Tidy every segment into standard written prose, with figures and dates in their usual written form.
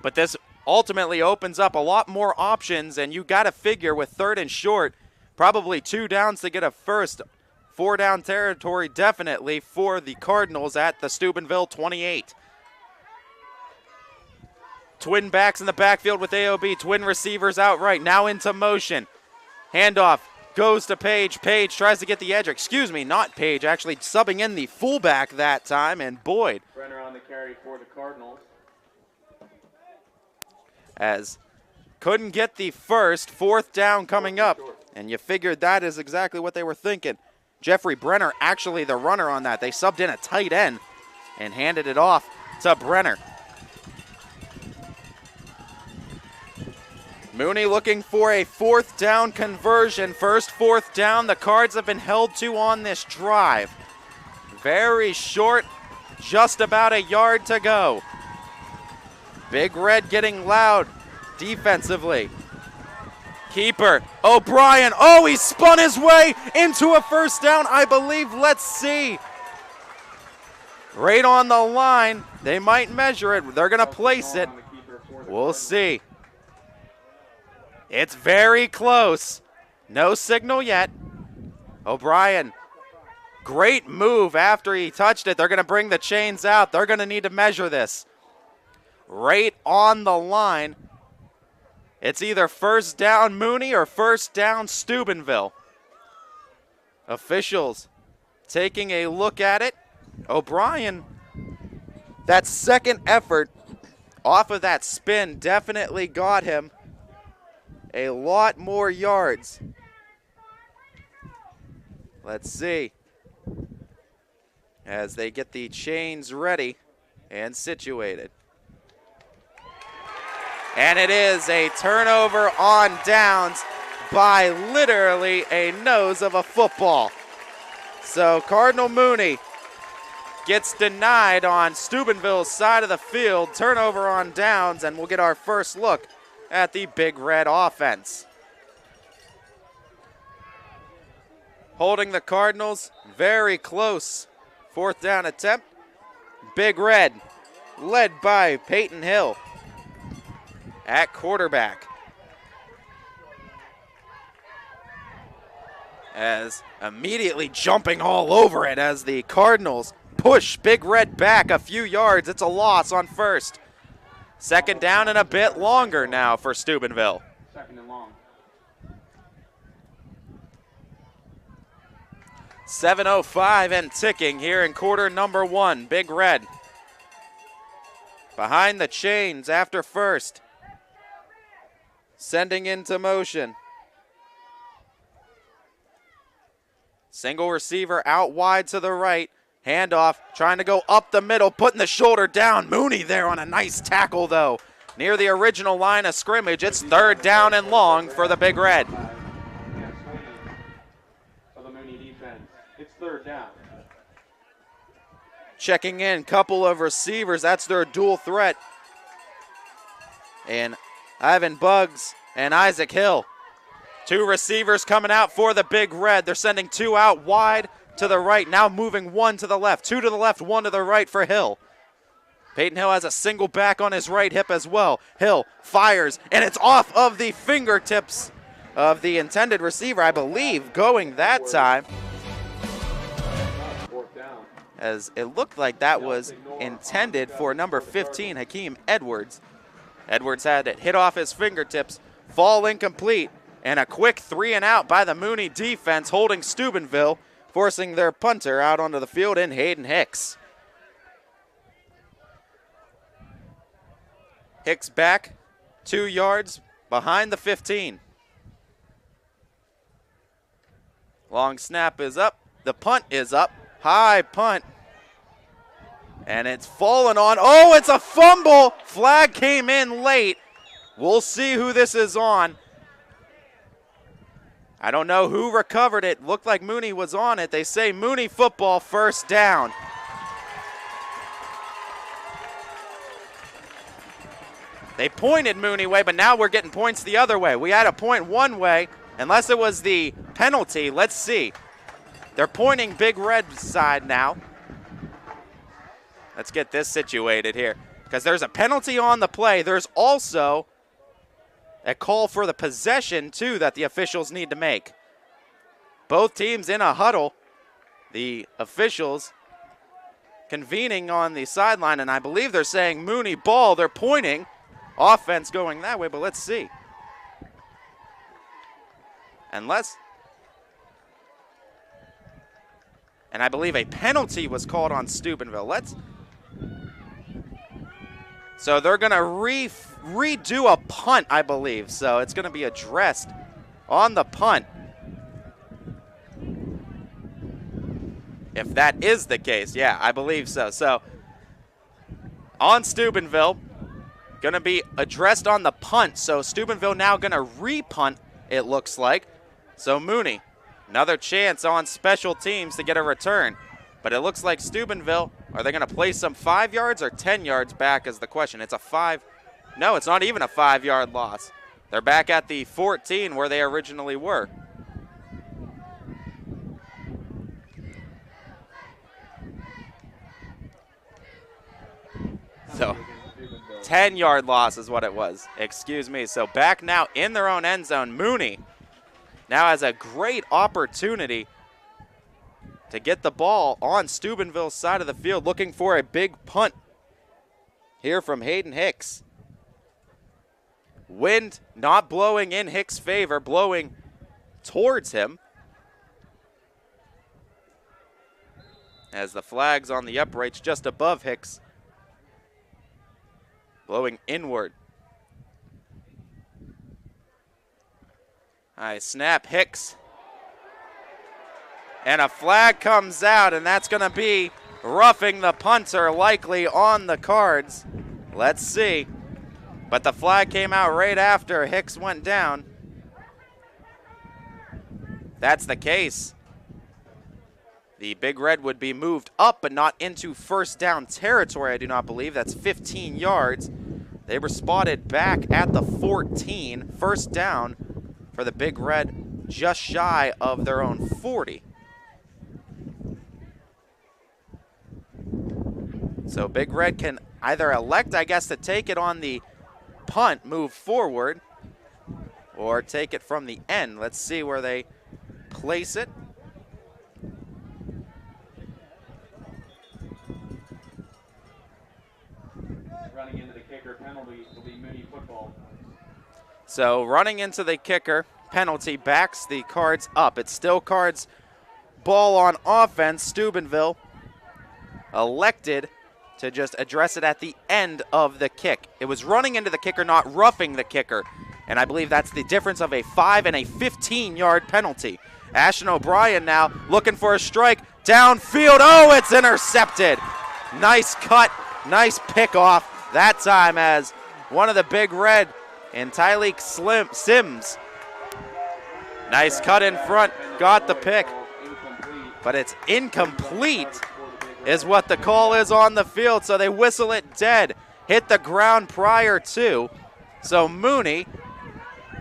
But this ultimately opens up a lot more options, and you got to figure with 3rd and short, probably 2 downs to get a first. 4 down territory definitely for the Cardinals at the Steubenville 28. Twin backs in the backfield with AOB, twin receivers outright, now into motion. Handoff goes to Page. Page tries to get the edge. Excuse me, not Page, actually subbing in the fullback that time, and Boyd. Brenner on the carry for the Cardinals. As couldn't get the first, 4th down coming up, and you figured that is exactly what they were thinking. Jeffrey Brenner actually the runner on that. They subbed in a tight end and handed it off to Brenner. Mooney looking for a 4th down conversion. First 4th down the Cards have been held to on this drive. Very short, just about a yard to go. Big Red getting loud defensively. Keeper, O'Brien. Oh, he spun his way into a 1st down, I believe. Let's see. Right on the line. They might measure it. They're going to place it. We'll see. It's very close. No signal yet. O'Brien, great move after he touched it. They're going to bring the chains out. They're going to need to measure this. Right on the line. It's either 1st down Mooney or 1st down Steubenville. Officials taking a look at it. O'Brien, that second effort off of that spin definitely got him a lot more yards. Let's see. As they get the chains ready and situated. And it is a turnover on downs by literally a nose of a football. So Cardinal Mooney gets denied on Steubenville's side of the field. Turnover on downs, and we'll get our first look at the Big Red offense. Holding the Cardinals very close. 4th down attempt. Big Red led by Peyton Hill at quarterback. As immediately jumping all over it as the Cardinals push Big Red back a few yards. It's a loss on 1st. 2nd down and a bit longer now for Steubenville. 2nd and long. 7:05 and ticking here in quarter number 1. Big Red behind the chains after 1st. Sending into motion. Single receiver out wide to the right. Handoff, trying to go up the middle, putting the shoulder down. Mooney there on a nice tackle, though. Near the original line of scrimmage, it's 3rd down and long for the Big Red. For the Mooney defense, it's 3rd down. Checking in, couple of receivers. That's their dual threat. And Ivan Buggs and Isaac Hill. 2 receivers coming out for the Big Red. They're sending 2 out wide to the right, now moving 1 to the left, 2 to the left, 1 to the right for Hill. Peyton Hill has a single back on his right hip as well. Hill fires, and it's off of the fingertips of the intended receiver, I believe, going that time. As it looked like that was intended for number 15, Hakeem Edwards. Edwards had it hit off his fingertips, fall incomplete, and a quick 3 and out by the Mooney defense holding Stubenville, forcing their punter out onto the field in Hayden Hicks. Hicks back 2 yards behind the 15. Long snap is up. The punt is up. High punt. And it's fallen on. Oh, it's a fumble. Flag came in late. We'll see who this is on. I don't know who recovered it. Looked like Mooney was on it. They say Mooney football, 1st down. They pointed Mooney way, but now we're getting points the other way. We had a point one way, unless it was the penalty. Let's see. They're pointing Big Red's side now. Let's get this situated here. because there's a penalty on the play. There's also a call for the possession, too, that the officials need to make. Both teams in a huddle. The officials convening on the sideline, and I believe they're saying Mooney ball. They're pointing. Offense going that way, but let's see. And I believe a penalty was called on Stubenville. So they're going to redo a punt, I believe. So it's going to be addressed on the punt. If that is the case, yeah, I believe so. So on Steubenville, going to be addressed on the punt. So Steubenville now going to re-punt, it looks like. So Mooney, another chance on special teams to get a return. But it looks like Steubenville, are they going to place some 5 yards or 10 yards back is the question. It's a 5. No, it's not even a 5-yard loss. They're back at the 14 where they originally were. So 10-yard loss is what it was. Excuse me. So back now in their own end zone. Mooney now has a great opportunity to get the ball on Steubenville's side of the field, looking for a big punt here from Hayden Hicks. Wind not blowing in Hicks' favor, blowing towards him. As the flag's on the uprights just above Hicks, blowing inward. I snap Hicks. And a flag comes out, and that's going to be roughing the punter, likely on the Cards. Let's see. But the flag came out right after Hicks went down. That's the case. The Big Red would be moved up, but not into first down territory, I do not believe. That's 15 yards. They were spotted back at the 14. First down for the Big Red, just shy of their own 40. So Big Red can either elect, I guess, to take it on the punt, move forward, or take it from the end. Let's see where they place it. Running into the kicker penalty will be Mooney football. So running into the kicker penalty backs the Cards up. It's still Cards ball on offense. Steubenville elected to just address it at the end of the kick. It was running into the kicker, not roughing the kicker. And I believe that's the difference of a 5 and a 15-yard penalty. Ashton O'Brien now looking for a strike. Downfield, oh, it's intercepted. Nice cut, nice pick off that time as one of the Big Red and Tyleek Sims. Nice cut in front, got the pick. But it's incomplete is what the call is on the field, so they whistle it dead. Hit the ground prior to. So Mooney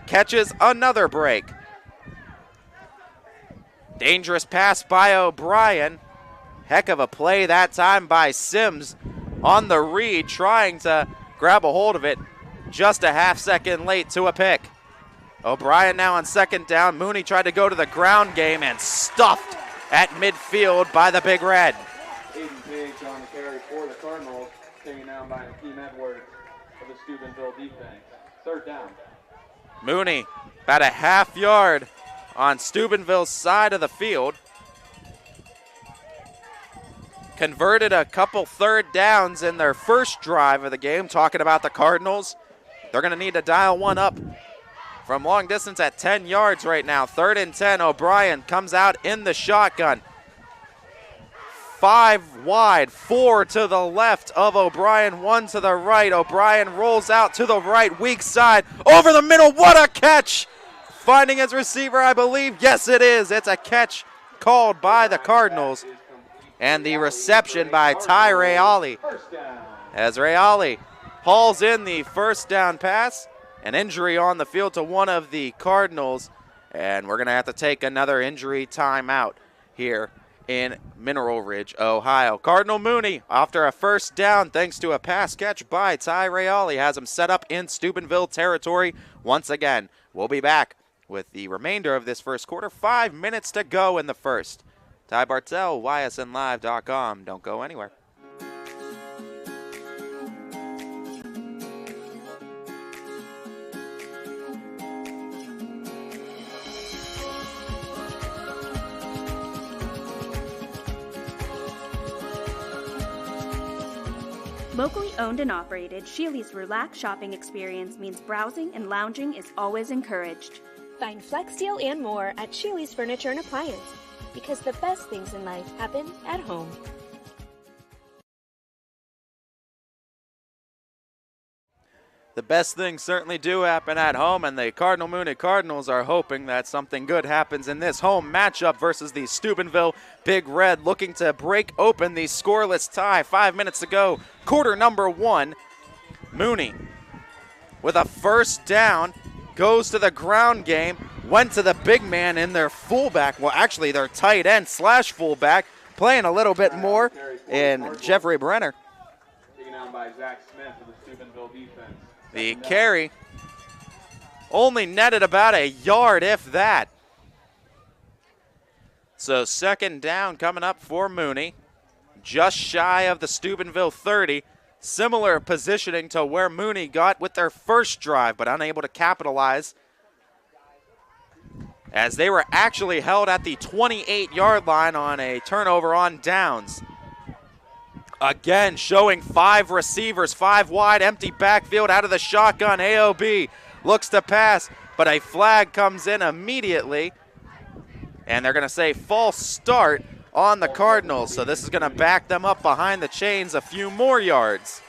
catches another break. Dangerous pass by O'Brien. Heck of a play that time by Sims on the read, trying to grab a hold of it. Just a half second late to a pick. O'Brien now on second down. Mooney tried to go to the ground game and stuffed at midfield by the Big Red. Aiden Page on the carry for the Cardinals, taken down by Hakeem Edwards of the Steubenville defense. Third down. Mooney about a half yard on Steubenville's side of the field. Converted a couple third downs in their first drive of the game. Talking about the Cardinals, they're going to need to dial one up from long distance at 10 yards right now. 3rd and 10. O'Brien comes out in the shotgun. 5 wide, 4 to the left of O'Brien, 1 to the right. O'Brien rolls out to the right, weak side, over the middle. What a catch! Finding his receiver, I believe. Yes, it is. It's a catch called by the Cardinals. And the reception by Ty Reali. As Reali hauls in the first down pass. An injury on the field to one of the Cardinals. And we're going to have to take another injury timeout here in Mineral Ridge, Ohio. Cardinal Mooney, after a first down thanks to a pass catch by Ty Reali, has him set up in Steubenville territory once again. We'll be back with the remainder of this first quarter. 5 minutes to go in the first. Ty Bartell, ysnlive.com. Don't go anywhere. Locally owned and operated, Sheely's relaxed shopping experience means browsing and lounging is always encouraged. Find Flex Deal and more at Sheely's Furniture and Appliance, because the best things in life happen at home. The best things certainly do happen at home, and the Cardinal Mooney Cardinals are hoping that something good happens in this home matchup versus the Stubenville Big Red, looking to break open the scoreless tie. 5 minutes to go, quarter number one. Mooney with a first down, goes to the ground game, went to the big man in their fullback, well actually their tight end slash fullback, playing a little bit more in Jeffrey Brenner. Taken down by Zach Smith of the Steubenville defense. The carry only netted about a yard, if that. So second down coming up for Mooney. Just shy of the Steubenville 30. Similar positioning to where Mooney got with their first drive, but unable to capitalize, as they were actually held at the 28-yard line on a turnover on downs. Again, showing 5 receivers, 5 wide, empty backfield out of the shotgun. AOB looks to pass, but a flag comes in immediately, and they're going to say false start on the Cardinals. So this is going to back them up behind the chains a few more yards.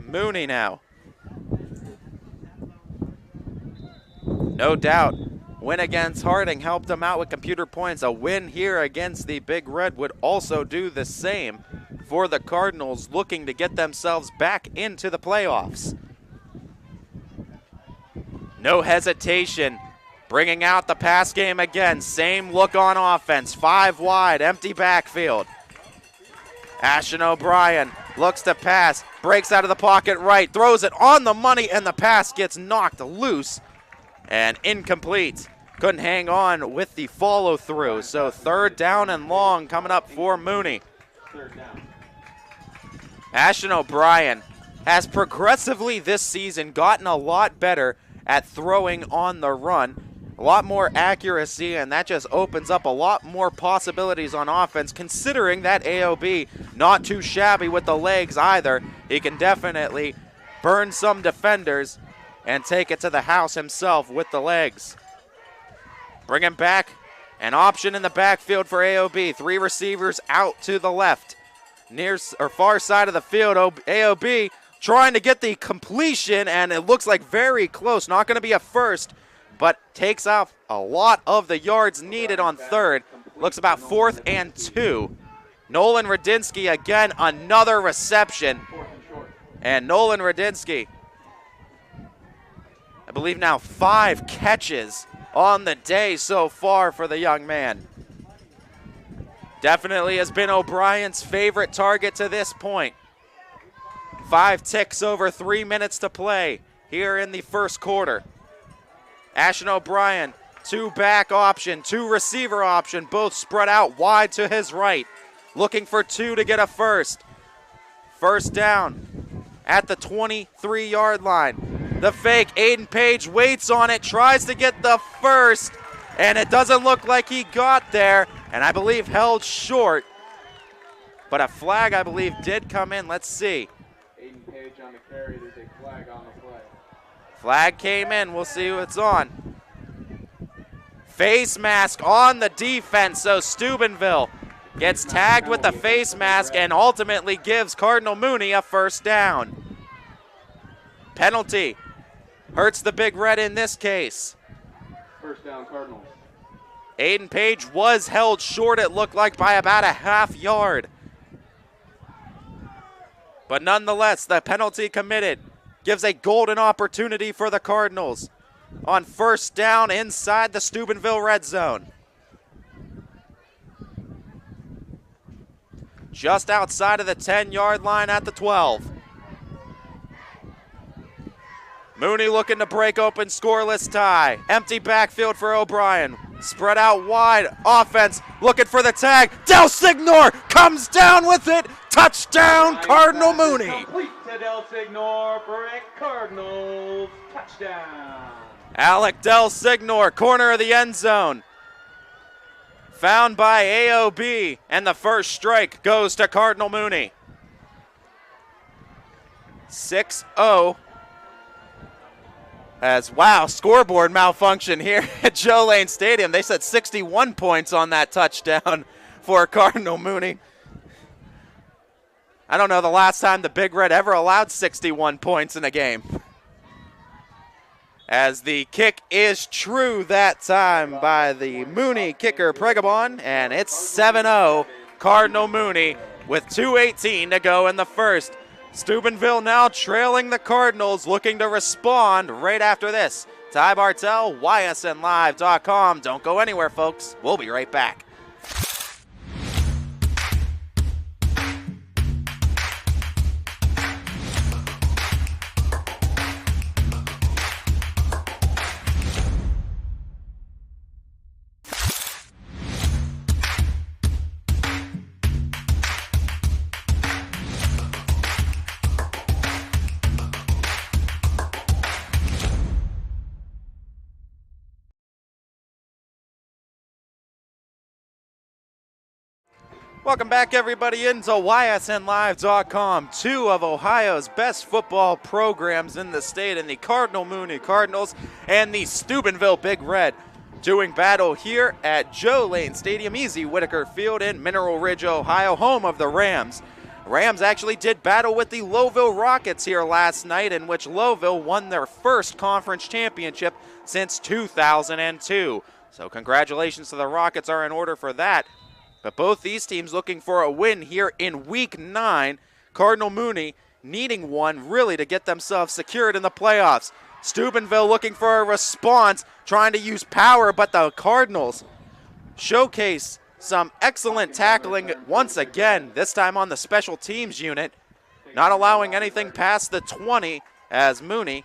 Mooney now. No doubt. Win against Harding helped them out with computer points. A win here against the Big Red would also do the same for the Cardinals, looking to get themselves back into the playoffs. No hesitation, bringing out the pass game again. Same look on offense. 5 wide, empty backfield. Ashton O'Brien looks to pass, breaks out of the pocket right, throws it on the money, and the pass gets knocked loose and incomplete. Couldn't hang on with the follow through. So third down and long coming up for Mooney. Ashton O'Brien has progressively this season gotten a lot better at throwing on the run. A lot more accuracy, and that just opens up a lot more possibilities on offense, considering that AOB not too shabby with the legs either. He can definitely burn some defenders and take it to the house himself with the legs. Bring him back. An option in the backfield for AOB. 3 receivers out to the left. Near or far side of the field, AOB trying to get the completion, and it looks like very close. Not going to be a first, but takes off a lot of the yards needed on third. Looks about 4th and 2. Nolan Radinsky again, another reception. And Nolan Radinsky, I believe now 5 catches on the day so far for the young man. Definitely has been O'Brien's favorite target to this point. 5 ticks over 3 minutes to play here in the first quarter. Ashton O'Brien, 2 back option, 2 receiver option, both spread out wide to his right. Looking for 2 to get a first. First down at the 23-yard line. The fake, Aiden Page waits on it, tries to get the first, and it doesn't look like he got there, and I believe held short. But a flag, I believe, did come in. Let's see. Aiden Page on the carry. There's a flag on the play. Flag came in. We'll see who it's on. Face mask on the defense, so Stubenville gets tagged with the face mask and ultimately gives Cardinal Mooney a first down. Penalty hurts the Big Red in this case. First down, Cardinals. Aiden Page was held short, it looked like, by about a half yard. But nonetheless, the penalty committed gives a golden opportunity for the Cardinals. on first down inside the Steubenville red zone. Just outside of the 10-yard line at the 12. Mooney looking to break open scoreless tie. Empty backfield for O'Brien. Spread out wide. Offense looking for the tag. Del Signor comes down with it. Touchdown, Cardinal Mooney. Complete to Del Signor for a Cardinals touchdown. Alec Del Signor, corner of the end zone. Found by AOB, and the first strike goes to Cardinal Mooney. 6-0. Wow, scoreboard malfunction here at Joe Lane Stadium. They said 61 points on that touchdown for Cardinal Mooney. I don't know the last time the Big Red ever allowed 61 points in a game. As the kick is true that time by the Mooney kicker Pregabon, and it's 7-0 Cardinal Mooney with 2:18 to go in the first. Steubenville now trailing the Cardinals, looking to respond right after this. Ty Bartell, ysnlive.com. Don't go anywhere, folks. We'll be right back. Welcome back, everybody, into ysnlive.com. Two of Ohio's best football programs in the state, in the Cardinal Mooney Cardinals and the Steubenville Big Red, doing battle here at Joe Lane Stadium, Easy Whitaker Field in Mineral Ridge, Ohio, home of the Rams. Rams actually did battle with the Lowville Rockets here last night, in which Lowville won their first conference championship since 2002. So congratulations to the Rockets are in order for that. But both these teams looking for a win here in Week 9. Cardinal Mooney needing one really to get themselves secured in the playoffs. Stubenville looking for a response, trying to use power, but the Cardinals showcase some excellent tackling once again, this time on the special teams unit, not allowing anything past the 20 as Mooney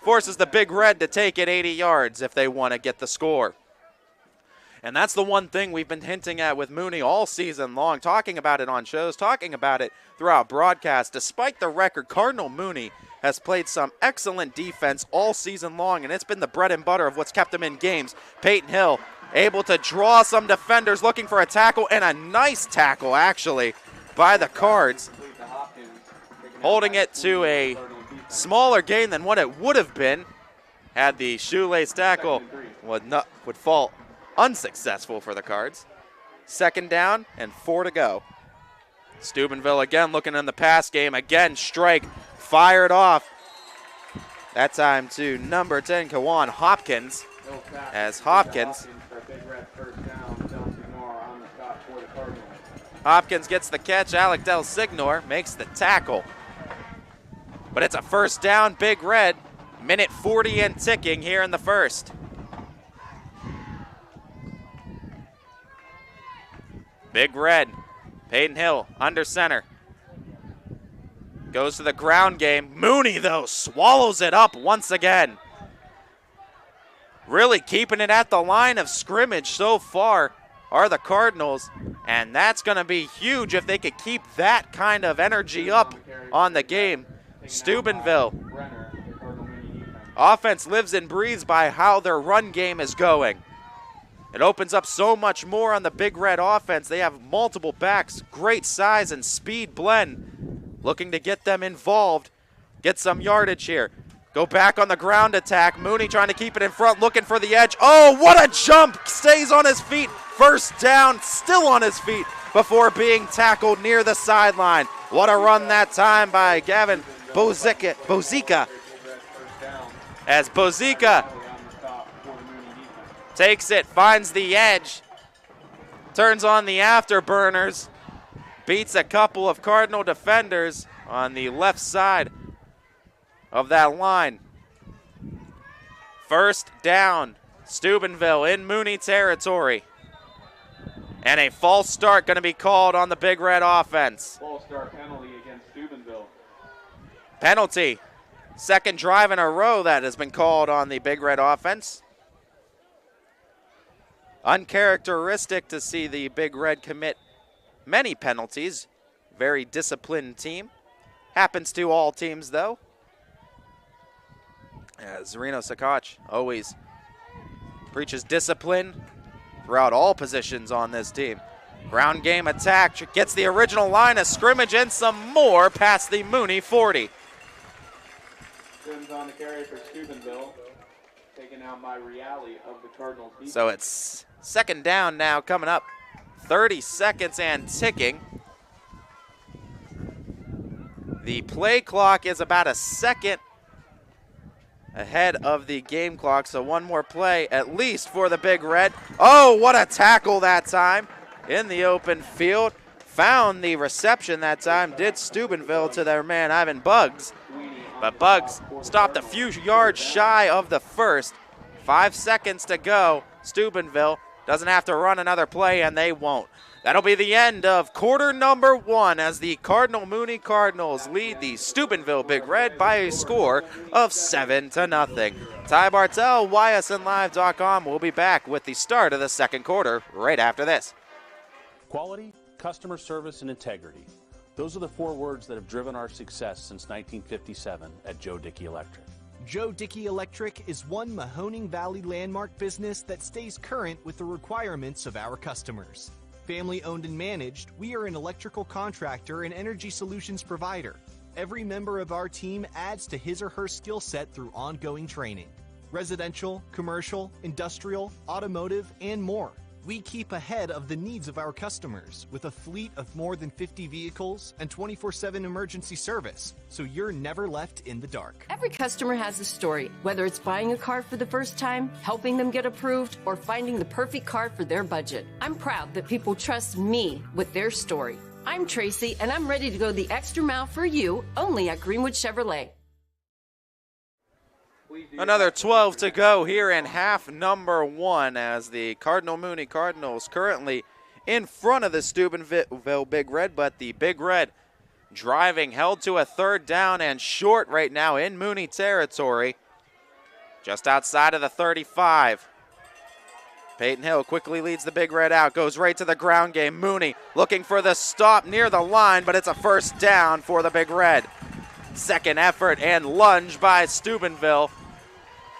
forces the Big Red to take it 80 yards if they want to get the score. And that's the one thing we've been hinting at with Mooney all season long, talking about it on shows, talking about it throughout broadcasts. Despite the record, Cardinal Mooney has played some excellent defense all season long, and it's been the bread and butter of what's kept them in games. Peyton Hill able to draw some defenders looking for a tackle, and a nice tackle, actually, by the Cards, holding it to a smaller gain than what it would have been had the shoelace tackle would fall unsuccessful for the Cards. Second down and 4 to go. Steubenville again looking in the pass game. Again, strike fired off. That time to number 10, Kawan Hopkins. As Hopkins gets the catch. Alec Del Signor makes the tackle. But it's a first down, Big Red. Minute 40 and ticking here in the first. Big Red, Peyton Hill under center. Goes to the ground game. Mooney, though, swallows it up once again. Really keeping it at the line of scrimmage so far are the Cardinals, and that's going to be huge if they could keep that kind of energy up on the game. Steubenville. Offense lives and breathes by how their run game is going. It opens up so much more on the Big Red offense. They have multiple backs, great size and speed blend. Looking to get them involved, get some yardage here. Go back on the ground attack. Mooney trying to keep it in front, looking for the edge. Oh, what a jump! Stays on his feet. First down, still on his feet before being tackled near the sideline. What a run that time by Gavin Bozica. As Bozica takes it, finds the edge, turns on the afterburners, beats a couple of Cardinal defenders on the left side of that line. First down, Steubenville in Mooney territory. And a false start going to be called on the Big Red offense. False start penalty against Stubenville. Penalty. Second drive in a row that has been called on the Big Red offense. Uncharacteristic to see the Big Red commit many penalties. Very disciplined team. Happens to all teams, though. As Reno Sakach always preaches discipline throughout all positions on this team. Ground game attack gets the original line of scrimmage and some more past the Mooney 40. Sims on the carry for Steubenville, taken out by Reale of the Cardinals. So it's second down now coming up. 30 seconds and ticking. The play clock is about a second ahead of the game clock, so one more play at least for the Big Red. Oh, what a tackle that time in the open field. Found the reception that time, did Steubenville to their man Ivan Buggs. But Buggs stopped a few yards shy of the first. 5 seconds to go. Steubenville doesn't have to run another play, and they won't. That'll be the end of quarter number 1 as the Cardinal Mooney Cardinals lead the Steubenville Big Red by a score of 7-0. Ty Bartel, YSNLive.com. We'll be back with the start of the second quarter right after this. Quality, customer service, and integrity. Those are the 4 words that have driven our success since 1957 at Joe Dickey Electric. Joe Dickey Electric is one Mahoning Valley landmark business that stays current with the requirements of our customers. Family owned and managed, we are an electrical contractor and energy solutions provider. Every member of our team adds to his or her skill set through ongoing training. Residential, commercial, industrial, automotive, and more. We keep ahead of the needs of our customers with a fleet of more than 50 vehicles and 24/7 emergency service, so you're never left in the dark. Every customer has a story, whether it's buying a car for the first time, helping them get approved, or finding the perfect car for their budget. I'm proud that people trust me with their story. I'm Tracy, and I'm ready to go the extra mile for you, only at Greenwood Chevrolet. Another 12 to go here in half number 1 as the Cardinal Mooney Cardinals currently in front of the Steubenville Big Red, but the Big Red driving held to a third down and short right now in Mooney territory, just outside of the 35. Peyton Hill quickly leads the Big Red out, goes right to the ground game. Mooney looking for the stop near the line, but it's a first down for the Big Red. Second effort and lunge by Steubenville.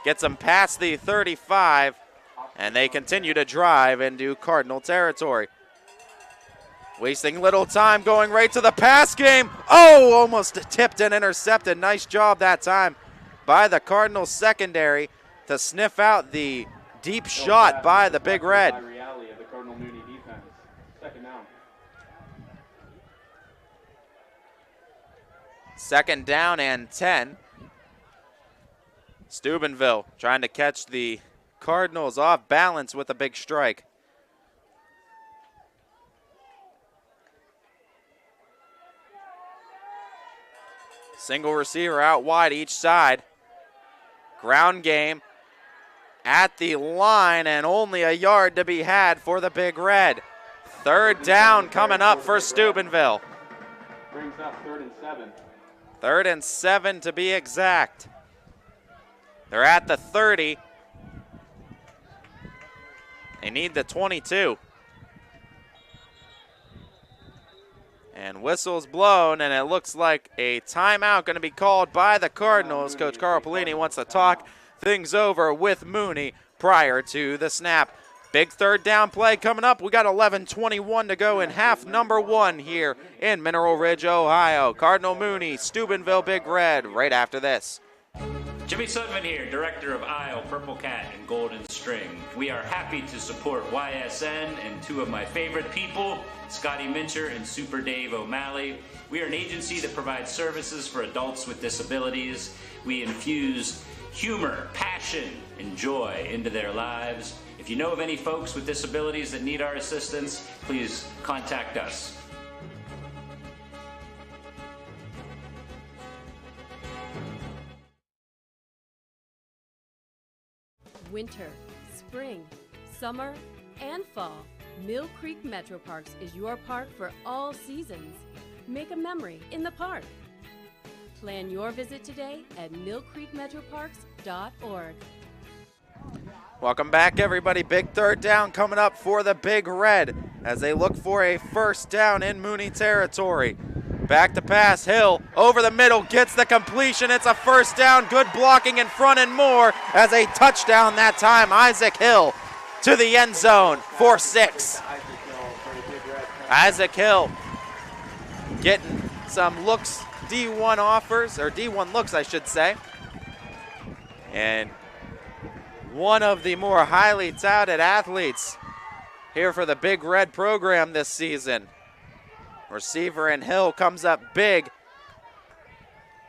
Gets them past the 35, and they continue to drive into Cardinal territory. Wasting little time, going right to the pass game. Oh, almost tipped and intercepted. Nice job that time by the Cardinals secondary to sniff out the deep shot by the Big Red. Second down and 10. Steubenville trying to catch the Cardinals off balance with a big strike. Single receiver out wide each side. Ground game at the line and only a yard to be had for the Big Red. Third down coming up for Steubenville. Brings up 3rd and 7. 3rd and 7 to be exact. They're at the 30. They need the 22. And whistle's blown, and it looks like a timeout going to be called by the Cardinals. Coach Carl Pelini wants to talk things over with Mooney prior to the snap. Big third down play coming up. We got 11:21 to go in half number 1 here in Mineral Ridge, Ohio. Cardinal Mooney, Steubenville Big Red, right after this. Jimmy Sutton here, director of Isle, Purple Cat, and Golden String. We are happy to support YSN and 2 of my favorite people, Scotty Mincher and Super Dave O'Malley. We are an agency that provides services for adults with disabilities. We infuse humor, passion, and joy into their lives. If you know of any folks with disabilities that need our assistance, please contact us. Winter, spring, summer, and fall, Mill Creek Metro Parks is your park for all seasons. Make a memory in the park. Plan your visit today at millcreekmetroparks.org. Welcome back, everybody. Big third down coming up for the Big Red as they look for a first down in Mooney territory. Back to pass, Hill over the middle, gets the completion. It's a first down, good blocking in front and more as a touchdown that time. Isaac Hill to the end zone for 6. Isaac Hill getting some looks, D1 offers, or D1 looks I should say. And one of the more highly touted athletes here for the Big Red program this season. Receiver and Hill comes up big.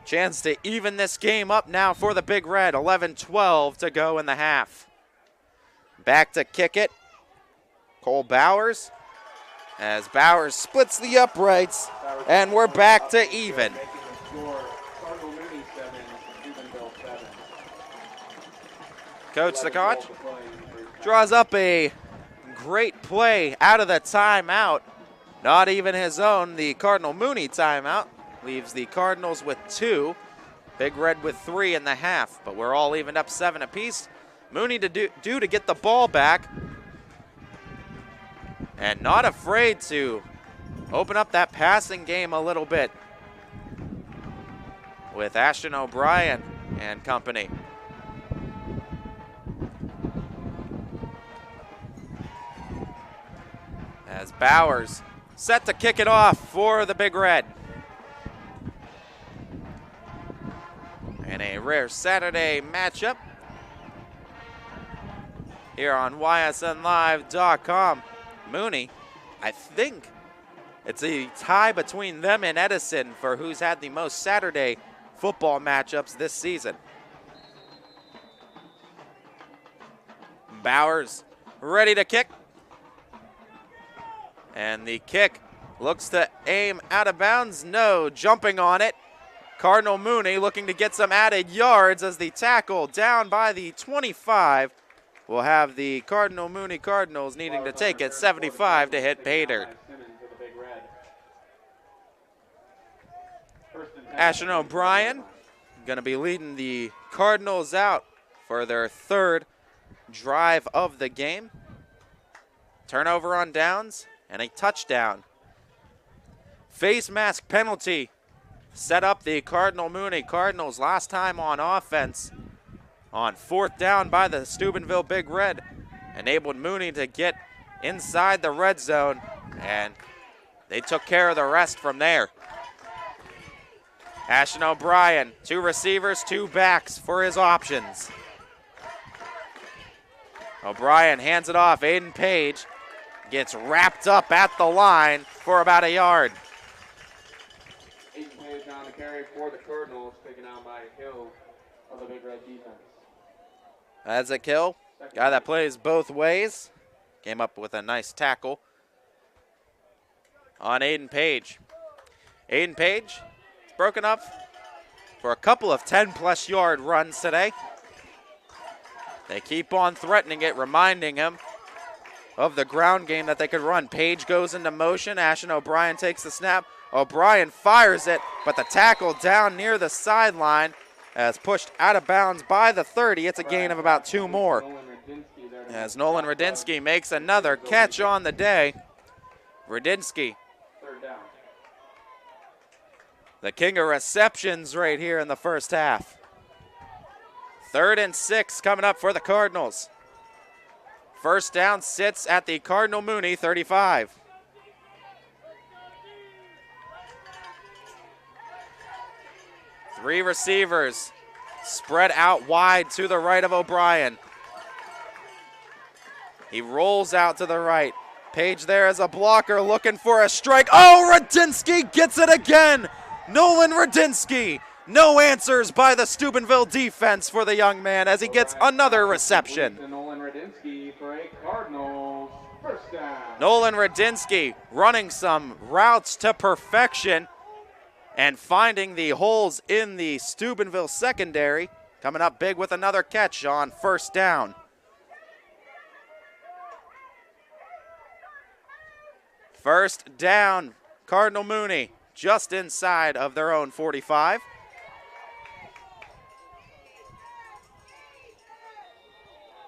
Chance to even this game up now for the Big Red. 11-12 to go in the half. Back to kick it. Cole Bowers. As Bowers splits the uprights, and we're back to even. Coach Sakach draws up a great play out of the timeout. Not even his own, the Cardinal Mooney timeout. Leaves the Cardinals with 2. Big Red with 3 in the half, but we're all evened up 7 apiece. Mooney to do to get the ball back. And not afraid to open up that passing game a little bit with Ashton O'Brien and company. As Bowers set to kick it off for the Big Red. And a rare Saturday matchup here on YSNLive.com. Mooney, I think it's a tie between them and Edison for who's had the most Saturday football matchups this season. Bowers ready to kick. And the kick looks to aim out of bounds. No, jumping on it. Cardinal Mooney looking to get some added yards as the tackle down by the 25. We'll have the Cardinal Mooney Cardinals needing to take it 75 to hit pay dirt. Ashton O'Brien going to be leading the Cardinals out for their 3rd drive of the game. Turnover on downs and a touchdown. Face mask penalty set up the Cardinal Mooney Cardinals last time on offense on 4th down by the Steubenville Big Red. Enabled Mooney to get inside the red zone, and they took care of the rest from there. Ashton O'Brien, 2 receivers, 2 backs for his options. O'Brien hands it off. Aiden Page gets wrapped up at the line for about a yard. Aiden Page on the carry for the Cardinals, taken out by Hill of the Big Red defense. Isaac Hill, guy that plays both ways, came up with a nice tackle on Aiden Page. Aiden Page is broken up for a couple of 10-plus yard runs today. They keep on threatening it, reminding him of the ground game that they could run. Page goes into motion. Ashton O'Brien takes the snap. O'Brien fires it, but the tackle down near the sideline as pushed out of bounds by the 30. It's a gain of about 2 more. As Nolan Radinsky makes another catch on the day. Radinsky, the king of receptions right here in the first half. 3rd and 6 coming up for the Cardinals. First down sits at the Cardinal Mooney 35. Three receivers spread out wide to the right of O'Brien. He rolls out to the right. Page there as a blocker looking for a strike. Oh, Radinsky gets it again. Nolan Radinsky. No answers by the Steubenville defense for the young man as he gets another reception. Nolan Radinsky for a Cardinals first down. Nolan Radinsky running some routes to perfection and finding the holes in the Steubenville secondary. Coming up big with another catch on first down. First down, Cardinal Mooney, just inside of their own 45.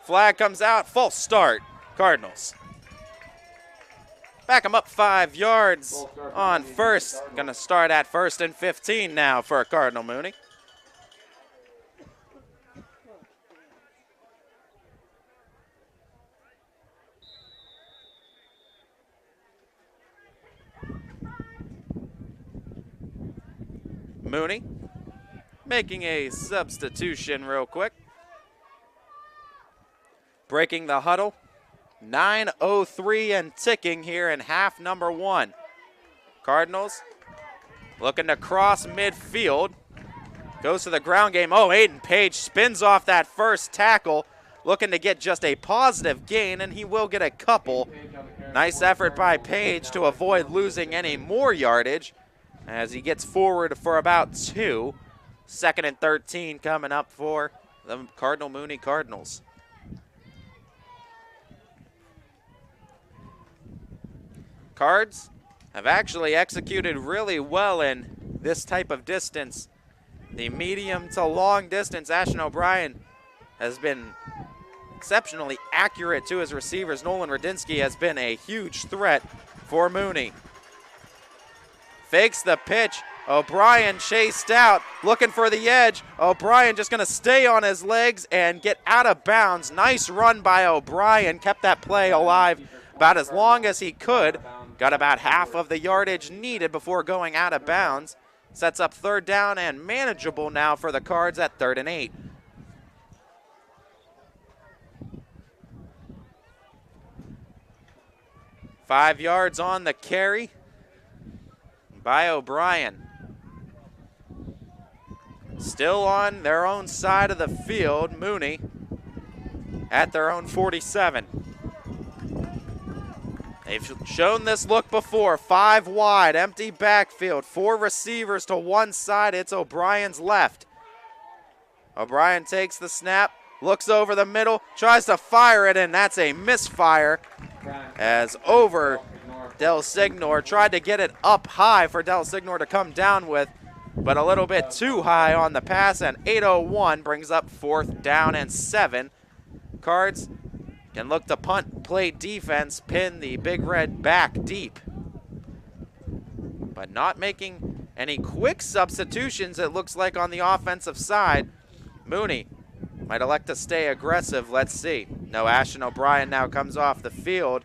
Flag comes out, false start, Cardinals. Back them up 5 yards on first. Going to start at 1st and 15 now for Cardinal Mooney. Mooney making a substitution real quick. Breaking the huddle. 9:03 and ticking here in half number 1. Cardinals looking to cross midfield. Goes to the ground game. Oh, Aiden Page spins off that first tackle. Looking to get just a positive gain, and he will get a couple. Nice effort by Page to avoid losing any more yardage as he gets forward for about 2. 2nd and 13 coming up for the Cardinal Mooney Cardinals. Cards have actually executed really well in this type of distance. The medium to long distance, Ashton O'Brien has been exceptionally accurate to his receivers. Nolan Radinsky has been a huge threat for Mooney. Fakes the pitch. O'Brien chased out, looking for the edge. O'Brien just going to stay on his legs and get out of bounds. Nice run by O'Brien. Kept that play alive about as long as he could. Got about half of the yardage needed before going out of bounds. Sets up 3rd down and manageable now for the Cards at 3rd and 8. Five yards on the carry by O'Brien. Still on their own side of the field, Mooney at their own 47. They've shown this look before. 5 wide, empty backfield. 4 receivers to one side. It's O'Brien's left. O'Brien takes the snap, looks over the middle, tries to fire it, and that's a misfire as Del Signor tried to get it up high for Del Signor to come down with, but a little bit too high on the pass, and 8:01 brings up 4th down and 7. Cards can look to punt, play defense, pin the Big Red back deep. But not making any quick substitutions, it looks like, on the offensive side. Mooney might elect to stay aggressive. Let's see. No, Ashton O'Brien now comes off the field.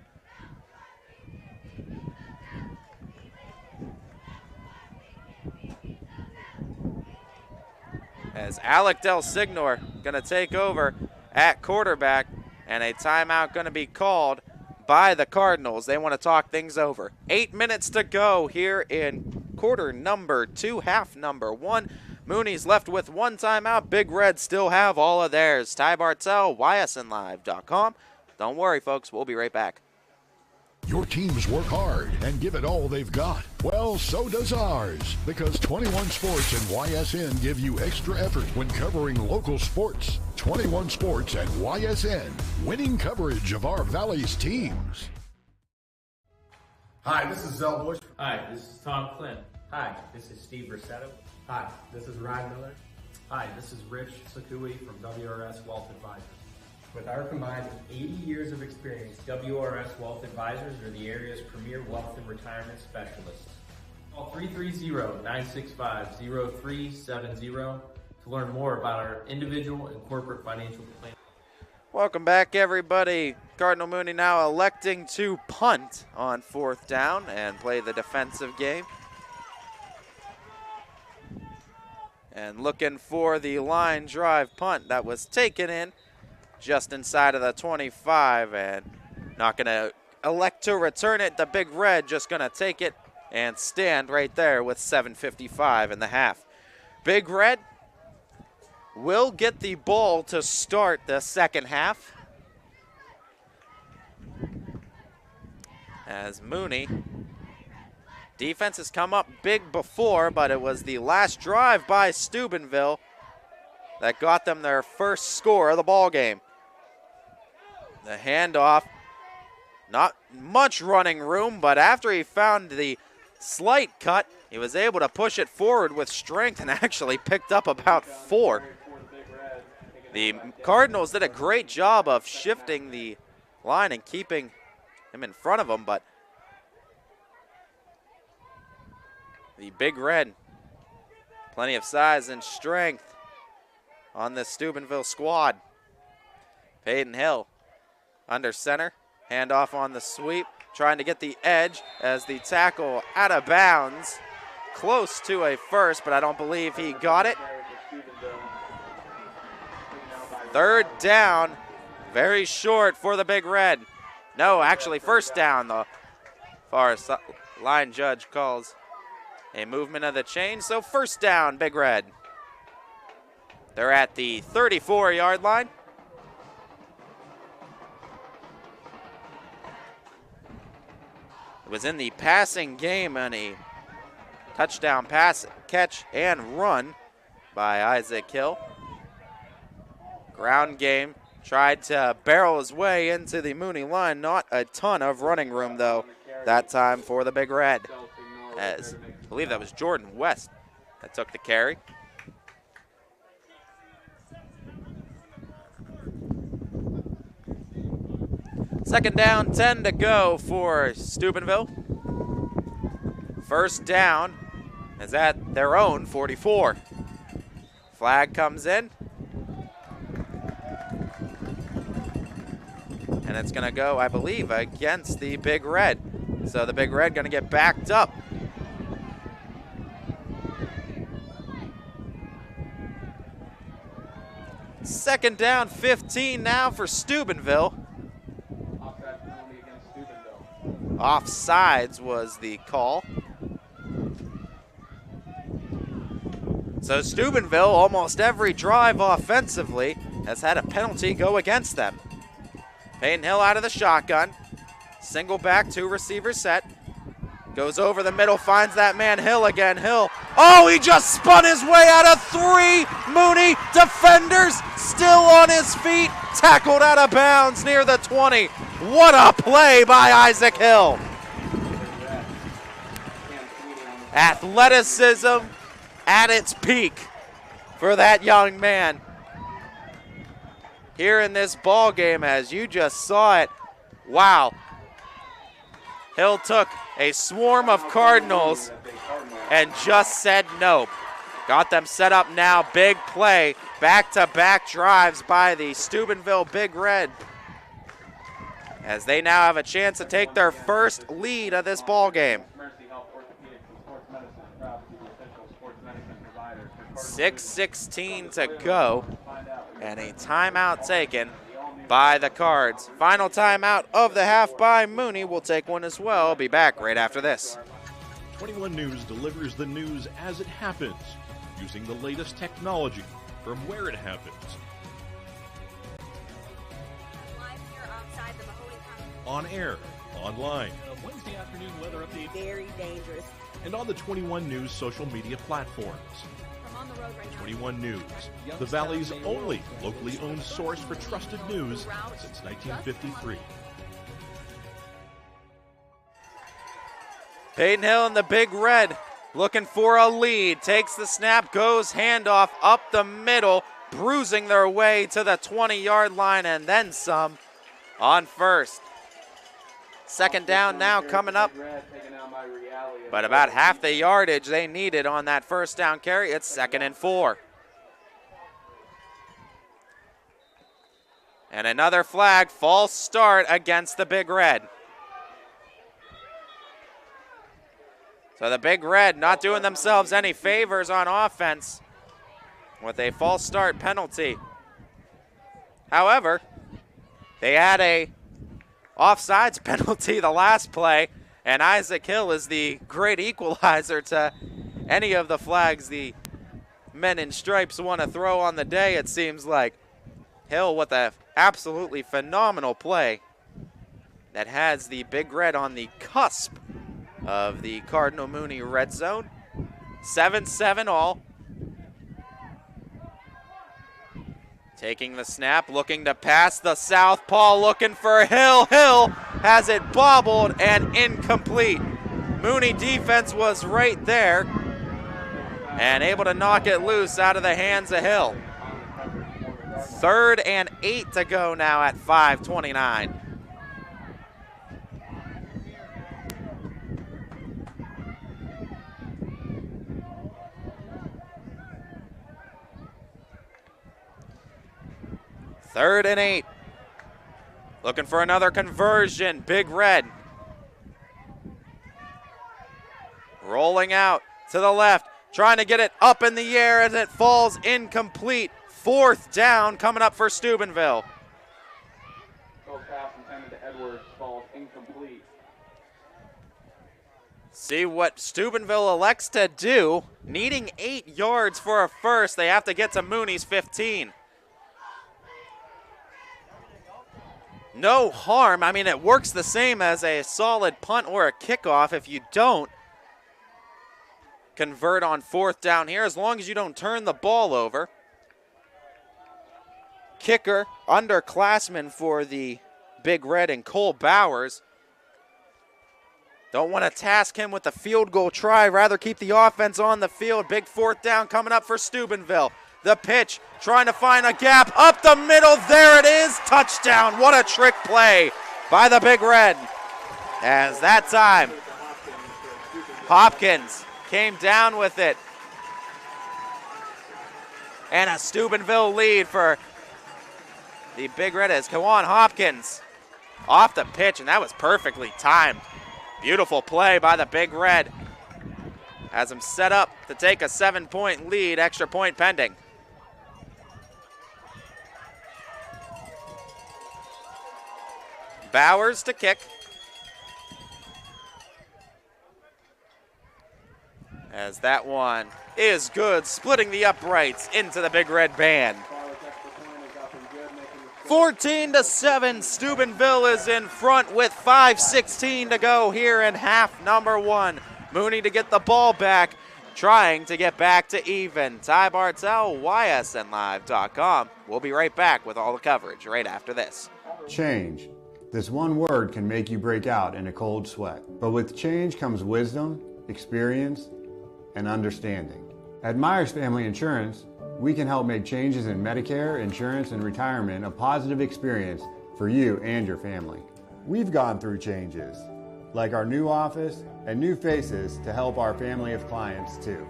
As Alec Del Signor going to take over at quarterback, and a timeout going to be called by the Cardinals. They want to talk things over. 8 minutes to go here in quarter number 2, half number 1. Mooney's left with 1 timeout. Big Red still have all of theirs. Ty Bartell, ysnlive.com. Don't worry, folks. We'll be right back. Your teams work hard and give it all they've got. Well, so does ours, because 21 Sports and YSN give you extra effort when covering local sports. 21 Sports and YSN, winning coverage of our Valley's teams. Hi, this is Zell Bush. Hi, this is Tom Clint. Hi, this is Steve Rossetto. Hi, this is Ryan Miller. Hi, this is Rich Sakui from WRS Wealth Advisors. With our combined 80 years of experience, WRS Wealth Advisors are the area's premier wealth and retirement specialists. Call 330-965-0370 to learn more about our individual and corporate financial plan. Welcome back, everybody. Cardinal Mooney now electing to punt on 4th down and play the defensive game. And looking for the line drive punt that was taken in just inside of the 25, and not going to elect to return it. The Big Red just going to take it and stand right there with 7:55 in the half. Big Red will get the ball to start the second half, as Mooney, defense has come up big before, but it was the last drive by Stubenville that got them their first score of the ball game. The handoff Not much running room, but after he found the slight cut, he was able to push it forward with strength and actually picked up about 4. The Cardinals did a great job of shifting the line and keeping him in front of them, but the Big Red, plenty of size and strength on this Steubenville squad. Peyton Hill under center, handoff on the sweep, trying to get the edge as the tackle out of bounds. Close to a first, but I don't believe he got it. 3rd down, very short for the Big Red. No, actually first down. The far line judge calls a movement of the chain, so first down, Big Red. They're at the 34-yard line. It was in the passing game and a touchdown pass, catch, and run by Isaac Hill. Ground game, tried to barrel his way into the Mooney line. Not a ton of running room, though, that time for the Big Red. As I believe that was Jordan West that took the carry. Second down, 10 to go for Steubenville. First down is at their own 44. Flag comes in. And it's going to go, I believe, against the Big Red. So the Big Red going to get backed up. Second down, 15 now for Steubenville. Offsides was the call. So Steubenville, almost every drive offensively, has had a penalty go against them. Peyton Hill out of the shotgun. Single back, 2 receivers set. Goes over the middle, finds that man Hill again. Hill, oh, he just spun his way out of 3. Mooney, defenders still on his feet. Tackled out of bounds near the 20. What a play by Isaac Hill. Athleticism at its peak for that young man. Here in this ball game, as you just saw it, wow. Hill took a swarm of Cardinals and just said nope. Got them set up now, big play, back-to-back drives by the Steubenville Big Red, as they now have a chance to take their first lead of this ball game. 6:16 to go, and a timeout taken by the Cards. Final timeout of the half by Mooney. Will take one as well. Be back right after this. 21 News delivers the news as it happens, using the latest technology from where it happens. On air, online, Wednesday afternoon weather update. Very dangerous. and on the 21 News social media platforms. I'm on the road right now. 21 News, the Valley's only locally owned source for trusted news since 1953. Peyton Hill in the Big Red looking for a lead. Takes the snap, goes handoff up the middle, bruising their way to the 20-yard line and then some on first. Second down now coming up, but about half the yardage they needed on that first down carry. It's 2nd and 4. And another flag, false start against the Big Red. So the Big Red not doing themselves any favors on offense with a false start penalty. However, they had a offsides penalty the last play, and Isaac Hill is the great equalizer to any of the flags the men in stripes want to throw on the day, it seems like. Hill with an absolutely phenomenal play that has the Big Red on the cusp of the Cardinal Mooney red zone. 7-7 all. Taking the snap, looking to pass the southpaw, looking for Hill. Hill has it bobbled and incomplete. Mooney defense was right there and able to knock it loose out of the hands of Hill. 3rd and 8 to go now at 5:29. Third and 8. Looking for another conversion. Big Red. Rolling out to the left. Trying to get it up in the air as it falls incomplete. 4th down coming up for Steubenville. Pass intended to Edwards falls incomplete. See what Steubenville elects to do. Needing 8 yards for a first. They have to get to Mooney's 15. No harm. I mean, it works the same as a solid punt or a kickoff if you don't convert on 4th down here, as long as you don't turn the ball over. Kicker, underclassman for the Big Red, and Cole Bowers. Don't want to task him with the field goal try, rather keep the offense on the field. Big 4th down coming up for Steubenville. The pitch, trying to find a gap up the middle. There it is, touchdown. What a trick play by the Big Red. As that time, Hopkins came down with it. And a Steubenville lead for the Big Red is Kawan Hopkins off the pitch, and that was perfectly timed. Beautiful play by the Big Red. Has him set up to take a 7-point lead, extra point pending. Bowers to kick. As that one is good, splitting the uprights into the Big Red band. 14-7, Steubenville is in front with 5:16 to go here in half number 1. Mooney to get the ball back, trying to get back to even. Ty Bartell, YSNLive.com. We'll be right back with all the coverage right after this. Change. This one word can make you break out in a cold sweat. But with change comes wisdom, experience, and understanding. At Myers Family Insurance, we can help make changes in Medicare, insurance, and retirement a positive experience for you and your family. We've gone through changes, like our new office and new faces to help our family of clients too.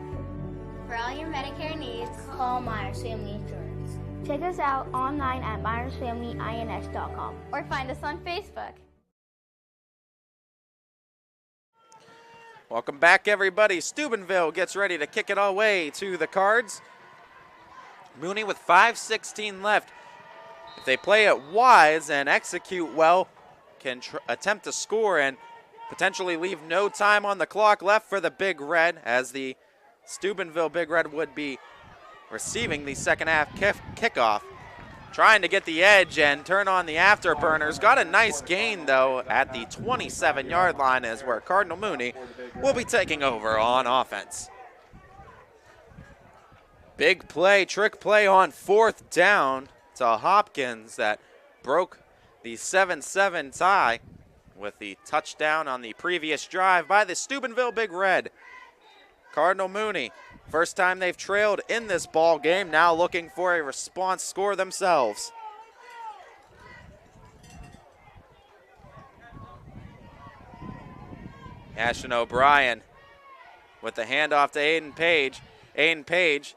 For all your Medicare needs, call Myers Family Insurance. Check us out online at MyersFamilyINS.com or find us on Facebook. Welcome back, everybody. Steubenville gets ready to kick it away to the Cards. Mooney with 5:16 left. If they play it wise and execute well, can attempt to score and potentially leave no time on the clock left for the Big Red, as the Steubenville Big Red would be receiving the second half kickoff. Trying to get the edge and turn on the afterburners. Got a nice gain, though, at the 27-yard line, is where Cardinal Mooney will be taking over on offense. Big play, trick play on 4th down to Hopkins that broke the 7-7 tie with the touchdown on the previous drive by the Steubenville Big Red. Cardinal Mooney, first time they've trailed in this ball game, now looking for a response score themselves. Ashton O'Brien with the handoff to Aiden Page. Aiden Page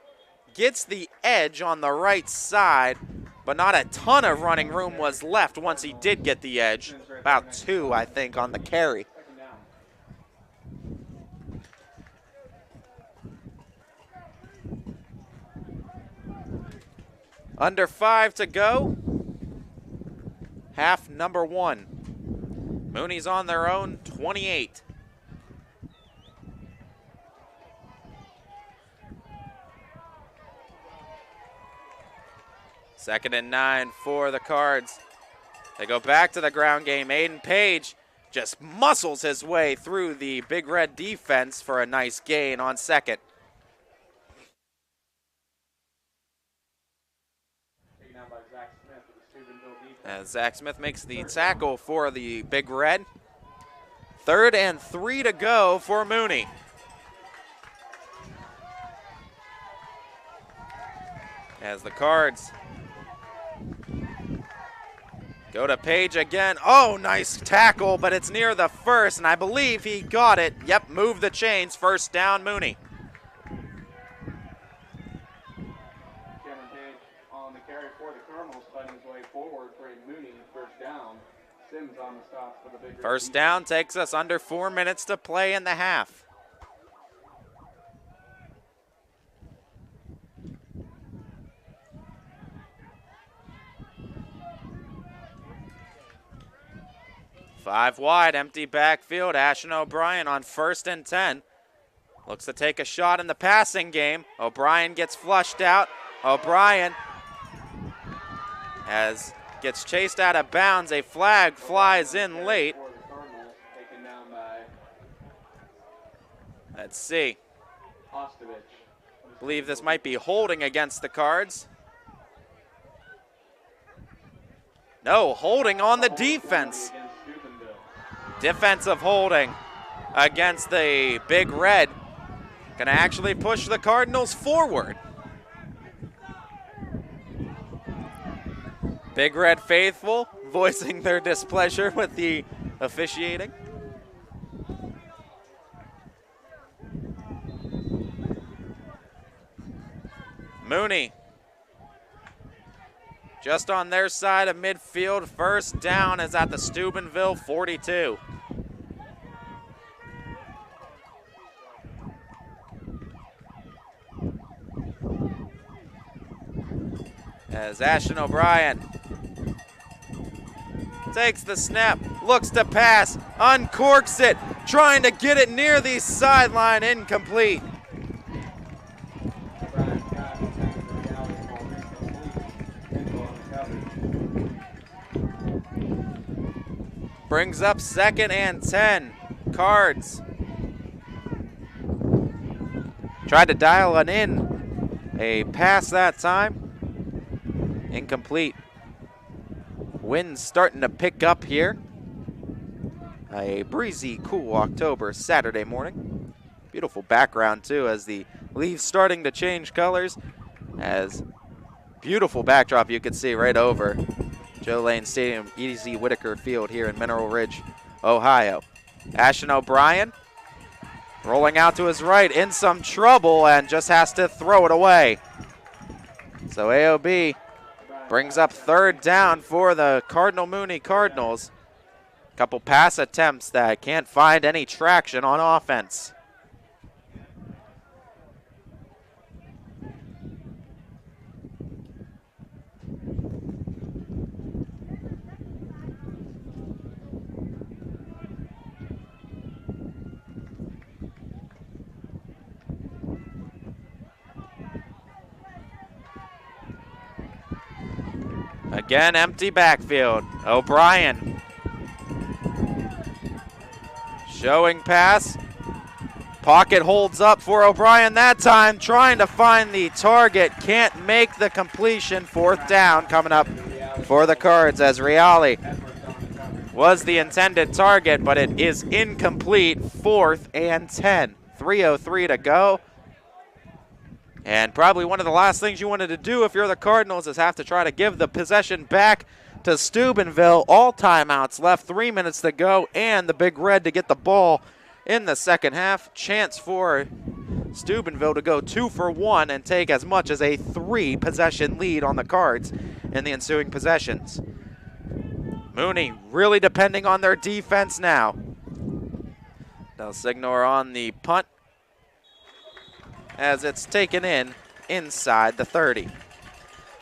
gets the edge on the right side, but not a ton of running room was left once he did get the edge. About 2, I think, on the carry. Under 5 to go. Half number 1. Mooney's on their own 28. Second and 9 for the Cards. They go back to the ground game. Aiden Page just muscles his way through the Big Red defense for a nice gain on second. as Zach Smith makes the tackle for the Big Red. 3rd and 3 to go for Mooney. As the Cards go to Page again. Oh, nice tackle, but it's near the first, and I believe he got it. Yep, move the chains. 1st down, Mooney. Cameron Page on the carry for the Cardinals, fighting his way forward for a Mooney 1st down. Sims on the stops for the Big Red. 1st down takes us under 4 minutes to play in the half. Five wide, empty backfield. Ashton O'Brien on 1st and 10. Looks to take a shot in the passing game. O'Brien gets flushed out. O'Brien gets chased out of bounds. A flag flies in late. Let's see. I believe this might be holding against the Cards. No, holding on the defense. Defensive holding against the Big Red. Gonna actually push the Cardinals forward. Big Red faithful voicing their displeasure with the officiating. Mooney just on their side of midfield. 1st down is at the Stubenville 42. As Ashton O'Brien takes the snap, looks to pass, uncorks it, trying to get it near the sideline, incomplete. Brings up 2nd and 10. Cards. Tried to dial it in. A pass that time. Incomplete. Wind's starting to pick up here. A breezy, cool October Saturday morning. Beautiful background too as the leaves starting to change colors. As beautiful backdrop you can see right over Joe Lane Stadium, E.Z. Whitaker Field here in Mineral Ridge, Ohio. Ashton O'Brien rolling out to his right, in some trouble, and just has to throw it away. So AOB brings up 3rd down for the Cardinal Mooney Cardinals. Couple pass attempts that can't find any traction on offense. Again, empty backfield. O'Brien showing pass. Pocket holds up for O'Brien that time, trying to find the target. Can't make the completion. 4th down coming up for the Cards as Reale was the intended target, but it is incomplete. 4th and 10. 3:03 to go. And probably one of the last things you wanted to do if you're the Cardinals is have to try to give the possession back to Steubenville. All timeouts left, 3 minutes to go, and the Big Red to get the ball in the 2nd half. Chance for Steubenville to go 2 for 1 and take as much as a 3-possession lead on the Cards in the ensuing possessions. Mooney really depending on their defense now. Del Signor on the punt, as it's taken in inside the 30.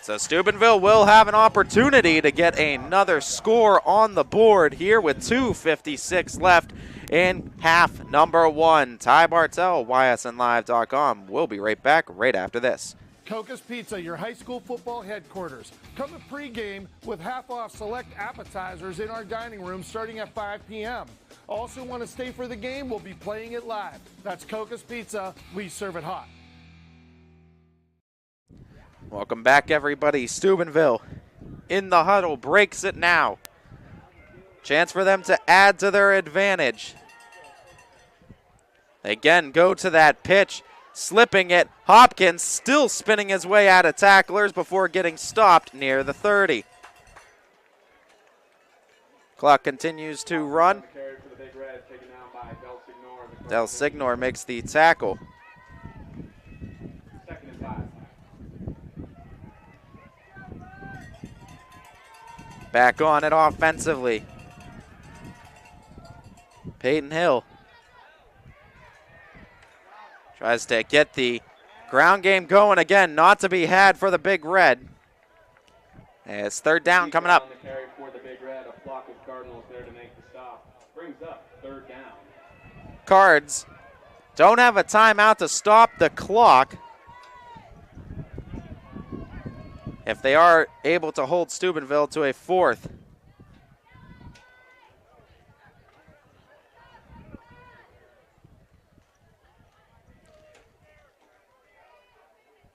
So Steubenville will have an opportunity to get another score on the board here with 2:56 left in half number 1. Ty Bartell, ysnlive.com. We'll be right back right after this. Coca's Pizza, your high school football headquarters. Come to pregame with half off select appetizers in our dining room starting at 5 p.m. Also want to stay for the game? We'll be playing it live. That's Coca's Pizza. We serve it hot. Welcome back, everybody. Steubenville in the huddle breaks it now. Chance for them to add to their advantage. Again, go to that pitch, slipping it. Hopkins still spinning his way out of tacklers before getting stopped near the 30. Clock continues to run. Del Signor makes the tackle. Back on it offensively. Peyton Hill tries to get the ground game going again, not to be had for the Big Red. And it's third down coming up. On the carry for the Big Red, a flock of Cardinals there to make the stop. Brings up third down. Cards don't have a timeout to stop the clock. If they are able to hold Steubenville to a fourth.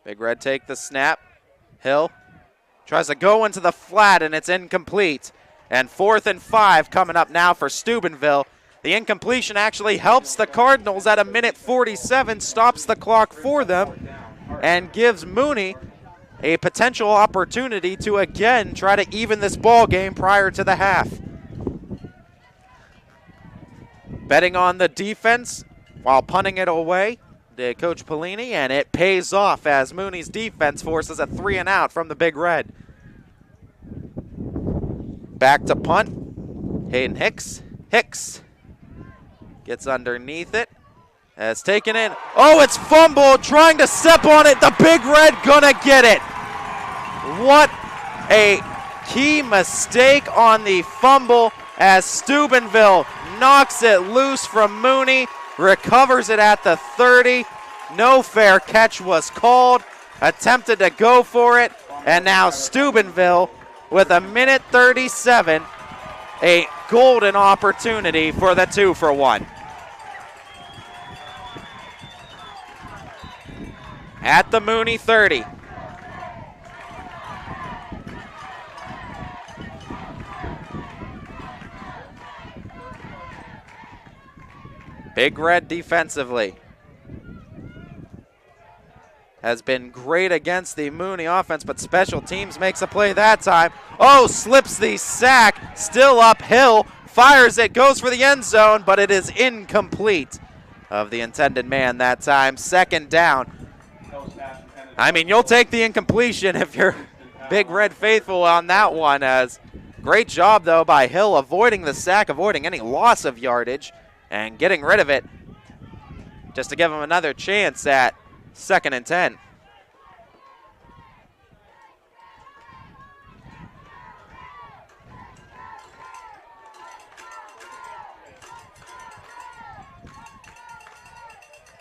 Big Red take the snap. Hill tries to go into the flat, and it's incomplete. And 4th and 5 coming up now for Steubenville. The incompletion actually helps the Cardinals at 1:47, stops the clock for them, and gives Mooney a potential opportunity to again try to even this ball game prior to the half. Betting on the defense while punting it away, did Coach Pellini, and it pays off as Mooney's defense forces a 3 and out from the Big Red. Back to punt. Hayden Hicks. Hicks gets underneath it. It's taken in. Oh, it's fumbled, trying to step on it. The Big Red gonna get it. What a key mistake on the fumble as Steubenville knocks it loose from Mooney, recovers it at the 30. No fair catch was called. Attempted to go for it, and now Steubenville with 1:37, a golden opportunity for the 2-for-1. At the Mooney 30. Big Red defensively has been great against the Mooney offense, but special teams makes a play that time. Oh, slips the sack, still uphill, fires it, goes for the end zone, but it is incomplete of the intended man that time. Second down. I mean, you'll take the incompletion if you're Big Red faithful on that one. As great job, though, by Hill avoiding the sack, avoiding any loss of yardage, and getting rid of it just to give him another chance at 2nd and 10.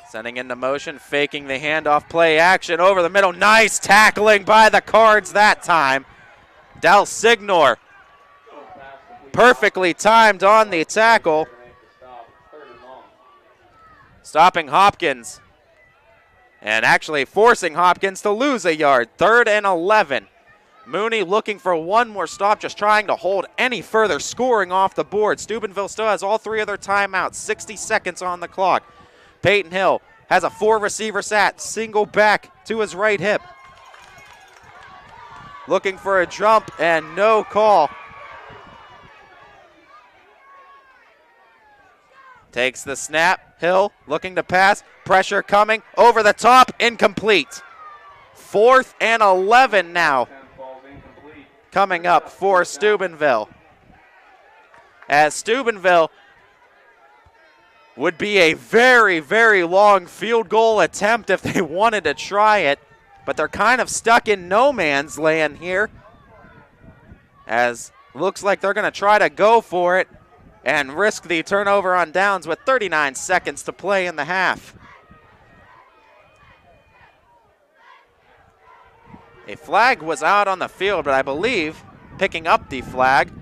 Sending into motion, faking the handoff, play action over the middle. Nice tackling by the Cards that time. Del Signor perfectly timed on the tackle, stopping Hopkins and actually forcing Hopkins to lose a yard. 3rd and 11. Mooney looking for one more stop, just trying to hold any further scoring off the board. Steubenville still has all 3 of their timeouts, 60 seconds on the clock. Peyton Hill has a 4-receiver set, single back to his right hip. Looking for a jump and no call. Takes the snap. Hill looking to pass. Pressure coming. Over the top. Incomplete. 4th and 11 now. Coming up for Steubenville. As Steubenville would be a very, very long field goal attempt if they wanted to try it. But they're kind of stuck in no man's land here. As looks like they're going to try to go for it and risk the turnover on downs with 39 seconds to play in the half. A flag was out on the field, but I believe picking up the flag.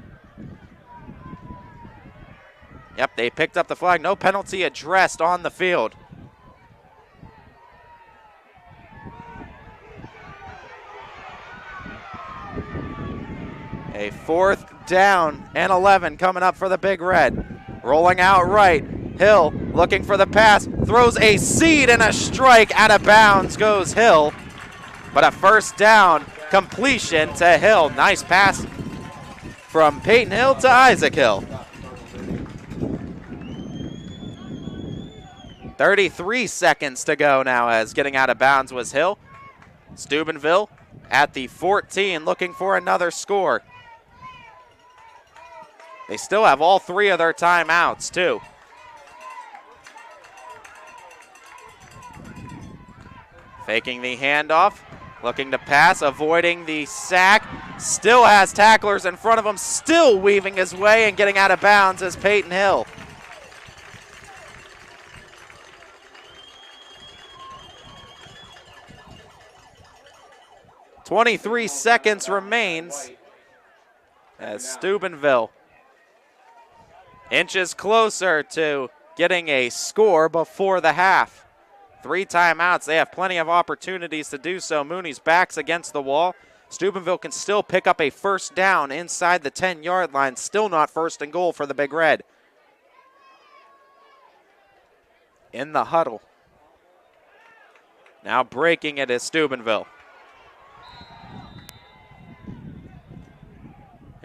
Yep, they picked up the flag. No penalty addressed on the field. A 4th down and 11 coming up for the Big Red. Rolling out right. Hill looking for the pass. Throws a seed and a strike. Out of bounds goes Hill. But a 1st down completion to Hill. Nice pass from Peyton Hill to Isaac Hill. 33 seconds to go now as getting out of bounds was Hill. Steubenville at the 14 looking for another score. They still have all 3 of their timeouts too. Faking the handoff, looking to pass, avoiding the sack. Still has tacklers in front of him, still weaving his way and getting out of bounds is Peyton Hill. .23 seconds remains as Steubenville inches closer to getting a score before the half. 3 timeouts. They have plenty of opportunities to do so. Mooney's back's against the wall. Steubenville can still pick up a 1st down inside the 10-yard line. Still not 1st and goal for the Big Red. In the huddle. Now breaking it is Steubenville.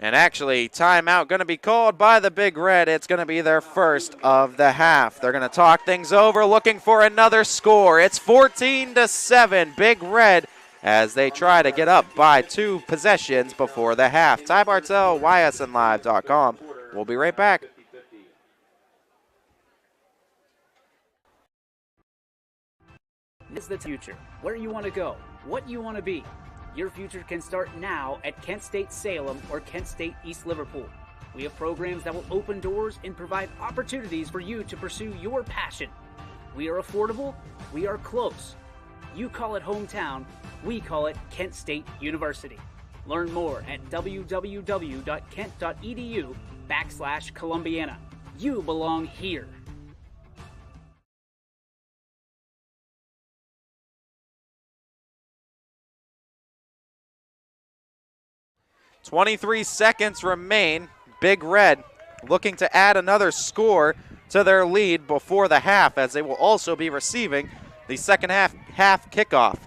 And actually, timeout going to be called by the Big Red. It's going to be their 1st of the half. They're going to talk things over, looking for another score. It's 14-7, Big Red, as they try to get up by 2 possessions before the half. Ty Bartell, ysnlive.com. We'll be right back. This is the future. Where you want to go, what you want to be. Your future can start now at Kent State Salem or Kent State East Liverpool. We have programs that will open doors and provide opportunities for you to pursue your passion. We are affordable, we are close. You call it hometown, we call it Kent State University. Learn more at www.kent.edu/Columbiana. You belong here. 23 seconds remain. Big Red looking to add another score to their lead before the half, as they will also be receiving the second half kickoff.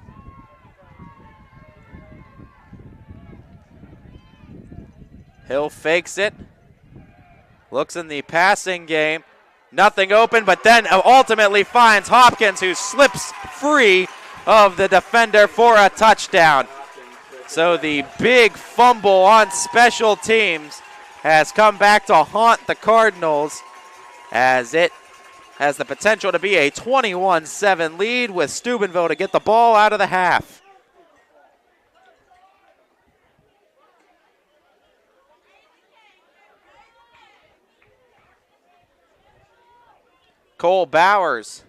Hill fakes it. Looks in the passing game. Nothing open, but then ultimately finds Hopkins, who slips free of the defender for a touchdown. So the big fumble on special teams has come back to haunt the Cardinals, as it has the potential to be a 21-7 lead with Stubenville to get the ball out of the half. Cole Bowers.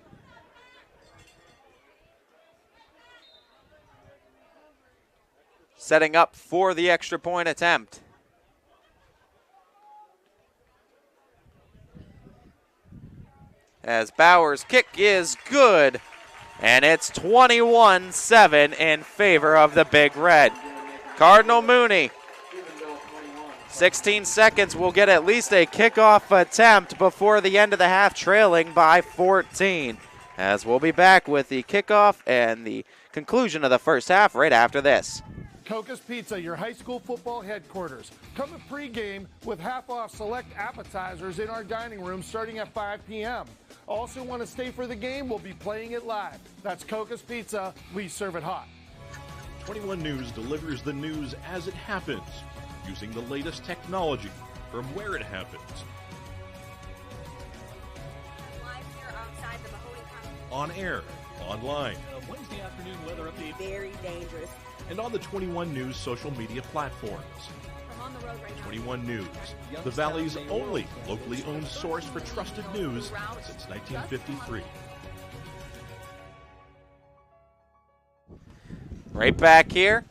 Setting up for the extra point attempt. As Bowers' kick is good, and it's 21-7 in favor of the Big Red. Cardinal Mooney, 16 seconds, will get at least a kickoff attempt before the end of the half, trailing by 14. As we'll be back with the kickoff and the conclusion of the first half right after this. Coca's Pizza, your high school football headquarters. Come to pregame with half-off select appetizers in our dining room starting at 5 p.m. Also want to stay for the game? We'll be playing it live. That's Coca's Pizza. We serve it hot. 21 News delivers the news as it happens, using the latest technology from where it happens. On air, online, Wednesday afternoon weather update. Very dangerous. and on the 21 News social media platforms. I'm on the road right now. 21 News, the Valley's only locally owned source for trusted news since 1953. Right back here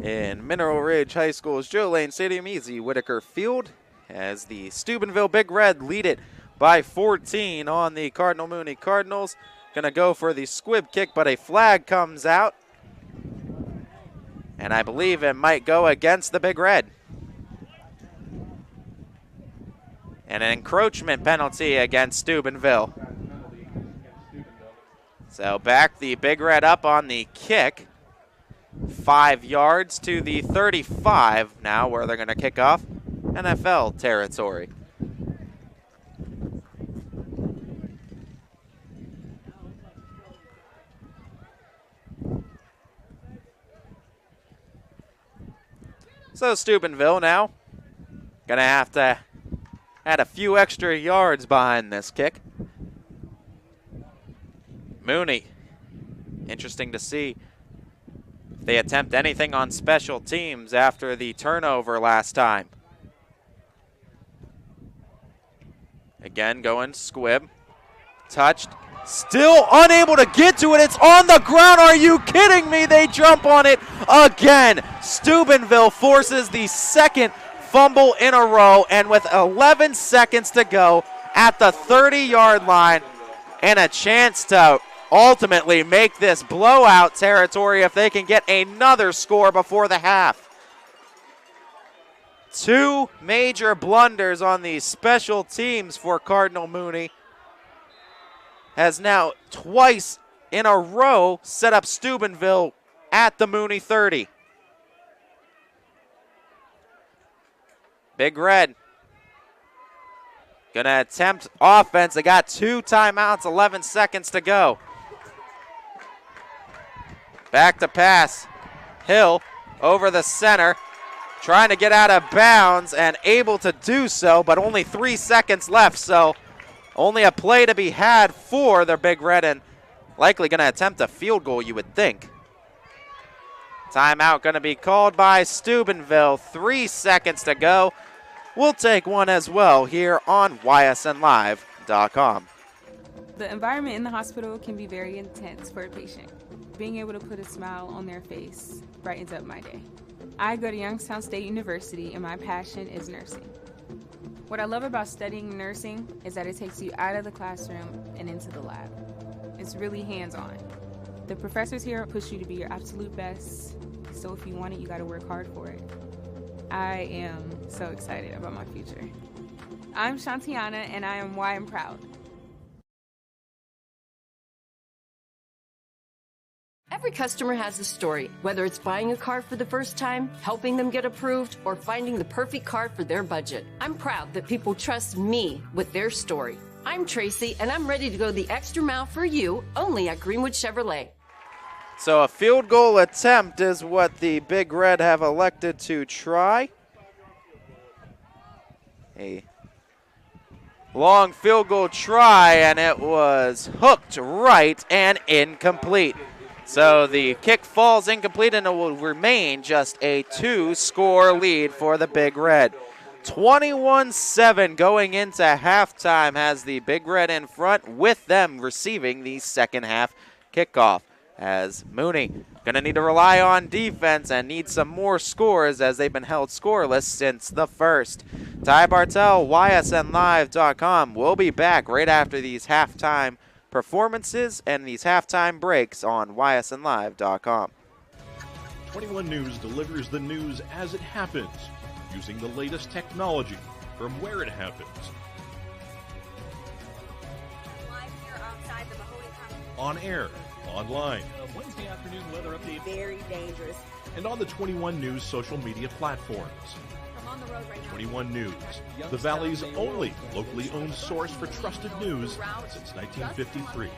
in Mineral Ridge High School's Joe Lane Stadium, Easy Whitaker Field, as the Steubenville Big Red lead it by 14 on the Cardinal Mooney Cardinals. Gonna go for the squib kick, but a flag comes out, and I believe it might go against the Big Red. And an encroachment penalty against Steubenville. So back the Big Red up on the kick. 5 yards to the 35 now, where they're going to kick off NFL territory. So Steubenville now going to have to add a few extra yards behind this kick. Mooney, interesting to see if they attempt anything on special teams after the turnover last time. Again, going squib, touched, still unable to get to it. It's on the ground. Are you kidding me? They jump on it again. Steubenville forces the second fumble in a row, and with 11 seconds to go at the 30-yard line and a chance to ultimately make this blowout territory if they can get another score before the half. 2 major blunders on the special teams for Cardinal Mooney has now twice in a row set up Steubenville at the Mooney 30. Big Red gonna attempt offense. They got 2 timeouts, 11 seconds to go. Back to pass. Hill over the center, trying to get out of bounds and able to do so, but only 3 seconds left, so only a play to be had for the Big Red, and likely gonna attempt a field goal, you would think. Timeout gonna be called by Steubenville. 3 seconds to go. We'll take one as well here on ysnlive.com. The environment in the hospital can be very intense for a patient. Being able to put a smile on their face brightens up my day. I go to Youngstown State University, and my passion is nursing. What I love about studying nursing is that it takes you out of the classroom and into the lab. It's really hands-on. The professors here push you to be your absolute best, so if you want it, you gotta work hard for it. I am so excited about my future. I'm Shantiana, and I am why I'm proud. Every customer has a story, whether it's buying a car for the first time, helping them get approved, or finding the perfect car for their budget. I'm proud that people trust me with their story. I'm Tracy, and I'm ready to go the extra mile for you, only at Greenwood Chevrolet. So a field goal attempt is what the Big Red have elected to try. A long field goal try, and it was hooked right and incomplete. So the kick falls incomplete, and it will remain just a 2-score lead for the Big Red. 21-7 going into halftime has the Big Red in front, with them receiving the second half kickoff. As Mooney gonna need to rely on defense and need some more scores, as they've been held scoreless since the first. Ty Bartel, ysnlive.com. We'll be back right after these halftime performances and these halftime breaks on ysnlive.com. 21 News delivers the news as it happens, using the latest technology from where it happens. Live here outside the Mahoney County. On air, online, Wednesday afternoon weather update. Very dangerous. and on the 21 News social media platforms. I'm on the road right now. 21 News, the Valley's only locally owned source for trusted news since 1953.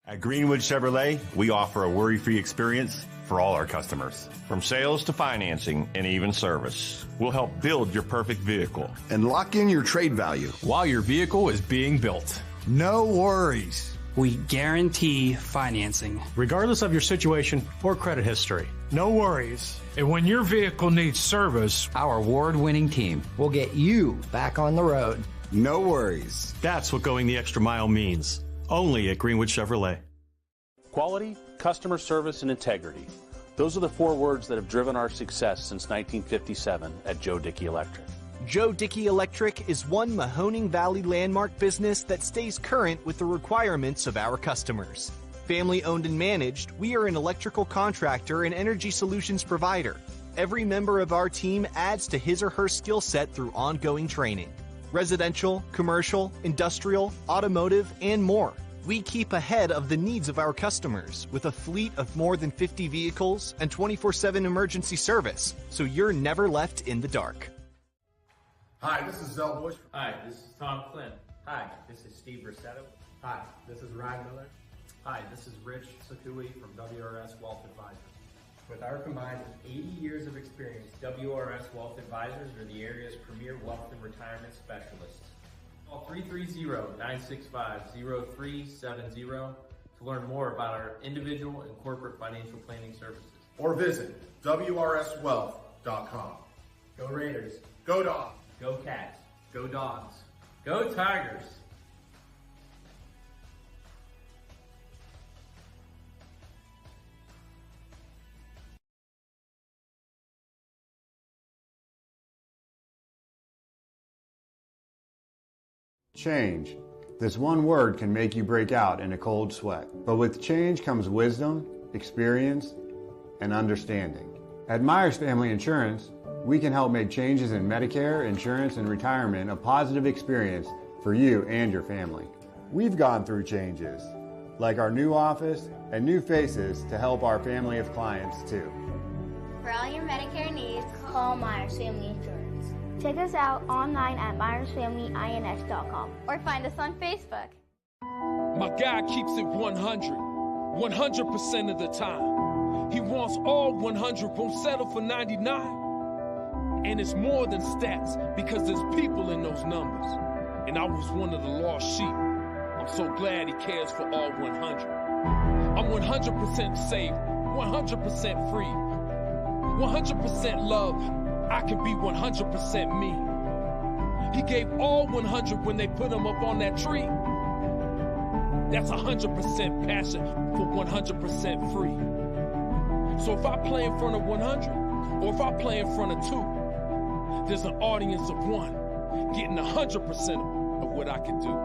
At Greenwood Chevrolet, we offer a worry-free experience for all our customers. From sales to financing and even service, we'll help build your perfect vehicle and lock in your trade value while your vehicle is being built. No worries. We guarantee financing, regardless of your situation or credit history. No worries. And when your vehicle needs service, our award-winning team will get you back on the road. No worries. That's what going the extra mile means. Only at Greenwood Chevrolet. Quality, customer service, and integrity. Those are the 4 words that have driven our success since 1957 at Joe Dickey Electric. Joe Dickey Electric is one Mahoning Valley landmark business that stays current with the requirements of our customers. Family owned and managed, we are an electrical contractor and energy solutions provider. every member of our team adds to his or her skill set through ongoing training. Residential, commercial, industrial, automotive, and more. We keep ahead of the needs of our customers with a fleet of more than 50 vehicles and 24/7 emergency service, so you're never left in the dark. Hi, this is Zell Bush. Hi, this is Tom Flynn. Hi, this is Steve Rossetto. Hi, this is Ryan Miller. Hi, this is Rich Sakui from WRS Wealth Advisors. With our combined 80 years of experience, WRS Wealth Advisors are the area's premier wealth and retirement specialists. Call 330-965-0370 to learn more about our individual and corporate financial planning services. or visit WRSwealth.com. Go Raiders. Go Dogs. Go Cats. Go Dogs. Go Tigers. Change. This one word can make you break out in a cold sweat. But with change comes wisdom, experience, and understanding. At Myers Family Insurance, we can help make changes in Medicare, insurance, and retirement a positive experience for you and your family. We've gone through changes, like our new office and new faces to help our family of clients too. For all your Medicare needs, call Myers Family Insurance. Check us out online at MyersFamilyINS.com or find us on Facebook. My guy keeps it 100% of the time. He wants all 100, won't settle for 99. And it's more than stats because there's people in those numbers. And I was one of the lost sheep. I'm so glad he cares for all 100. I'm 100% safe, 100% free, 100% love. I can be 100% me. He gave all 100 when they put him up on that tree. That's 100% passion for 100% free. So if I play in front of 100, or if I play in front of 2, there's an audience of 1 getting 100% of what I can do.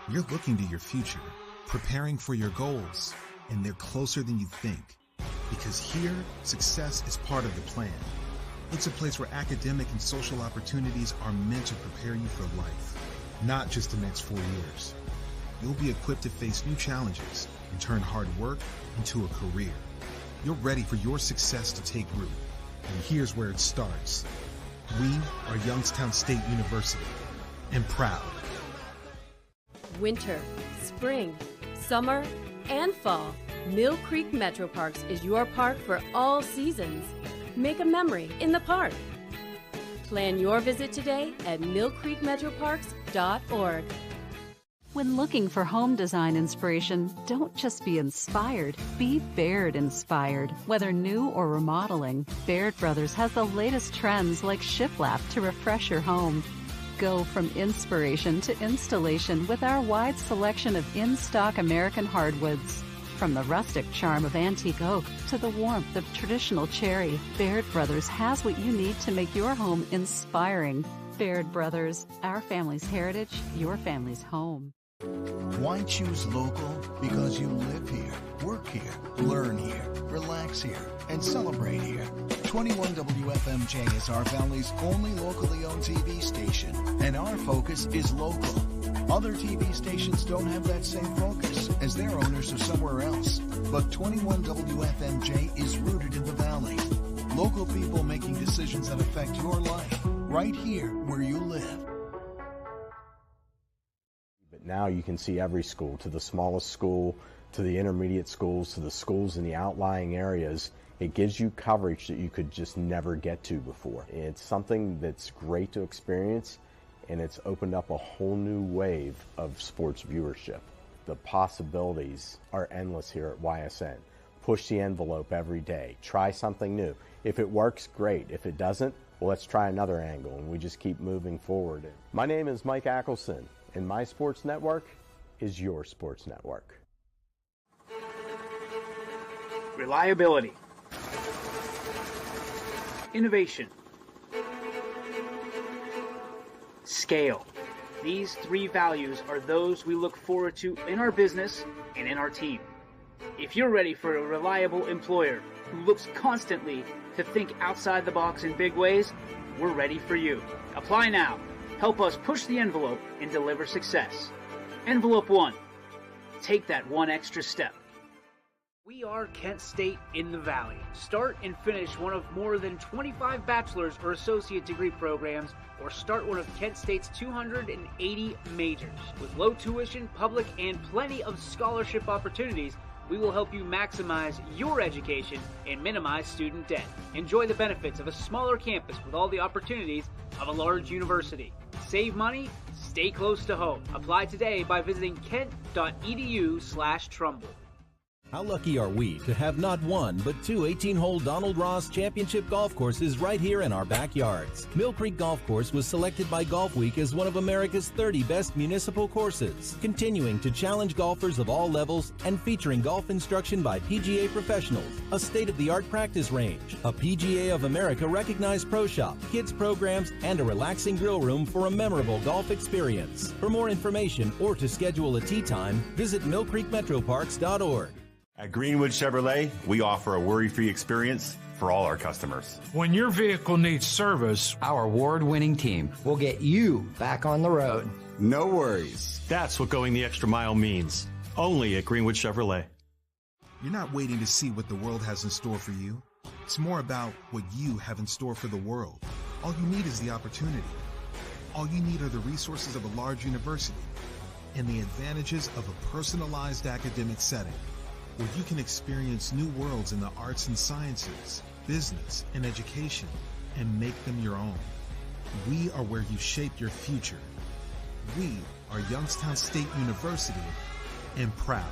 You're looking to your future, preparing for your goals, and they're closer than you think. Because here, success is part of the plan. It's a place where academic and social opportunities are meant to prepare you for life, not just the next 4 years. You'll be equipped to face new challenges and turn hard work into a career. You're ready for your success to take root. And here's where it starts. We are Youngstown State University, and proud. Winter, spring, summer, and fall. Mill Creek Metro Parks is your park for all seasons. Make a memory in the park. Plan your visit today at millcreekmetroparks.org. When looking for home design inspiration, don't just be inspired, be Baird inspired. Whether new or remodeling, Baird Brothers has the latest trends like shiplap to refresh your home. Go from inspiration to installation with our wide selection of in-stock American hardwoods. From the rustic charm of antique oak to the warmth of traditional cherry, Baird Brothers has what you need to make your home inspiring. Baird Brothers, our family's heritage, your family's home. Why choose local? Because you live here, work here, learn here, relax here, and celebrate here. 21 WFMJ is our valley's only locally owned TV station, and our focus is local. Other TV stations don't have that same focus, as their owners are somewhere else. But 21 WFMJ is rooted in the valley. Local people making decisions that affect your life, right here where you live. But now you can see every school, to the smallest school, to the intermediate schools, to the schools in the outlying areas. It gives you coverage that you could just never get to before. It's something that's great to experience, and it's opened up a whole new wave of sports viewership. The possibilities are endless here at YSN. Push the envelope every day. Try something new. If it works, great. If it doesn't, well, let's try another angle, and we just keep moving forward. My name is Mike Ackelson, and my sports network is your sports network. Reliability, innovation, scale. These 3 values are those we look forward to in our business and in our team. If you're ready for a reliable employer who looks constantly to think outside the box in big ways, we're ready for you. Apply now. Help us push the envelope and deliver success. Envelope 1. Take that one extra step. We are Kent State in the Valley. Start and finish one of more than 25 bachelor's or associate degree programs, or start one of Kent State's 280 majors. With low tuition, public, and plenty of scholarship opportunities, we will help you maximize your education and minimize student debt. Enjoy the benefits of a smaller campus with all the opportunities of a large university. Save money, stay close to home. Apply today by visiting kent.edu/Trumbull. How lucky are we to have not one, but two 18-hole Donald Ross Championship golf courses right here in our backyards. Mill Creek Golf Course was selected by Golf Week as one of America's 30 best municipal courses, continuing to challenge golfers of all levels and featuring golf instruction by PGA professionals, a state-of-the-art practice range, a PGA of America recognized pro shop, kids programs, and a relaxing grill room for a memorable golf experience. For more information or to schedule a tee time, visit millcreekmetroparks.org. At Greenwood Chevrolet, we offer a worry-free experience for all our customers. When your vehicle needs service, our award-winning team will get you back on the road. No worries. That's what going the extra mile means. Only at Greenwood Chevrolet. You're not waiting to see what the world has in store for you. It's more about what you have in store for the world. All you need is the opportunity. All you need are the resources of a large university and the advantages of a personalized academic setting, where you can experience new worlds in the arts and sciences, business, and education, and make them your own. We are where you shape your future. We are Youngstown State University, and proud.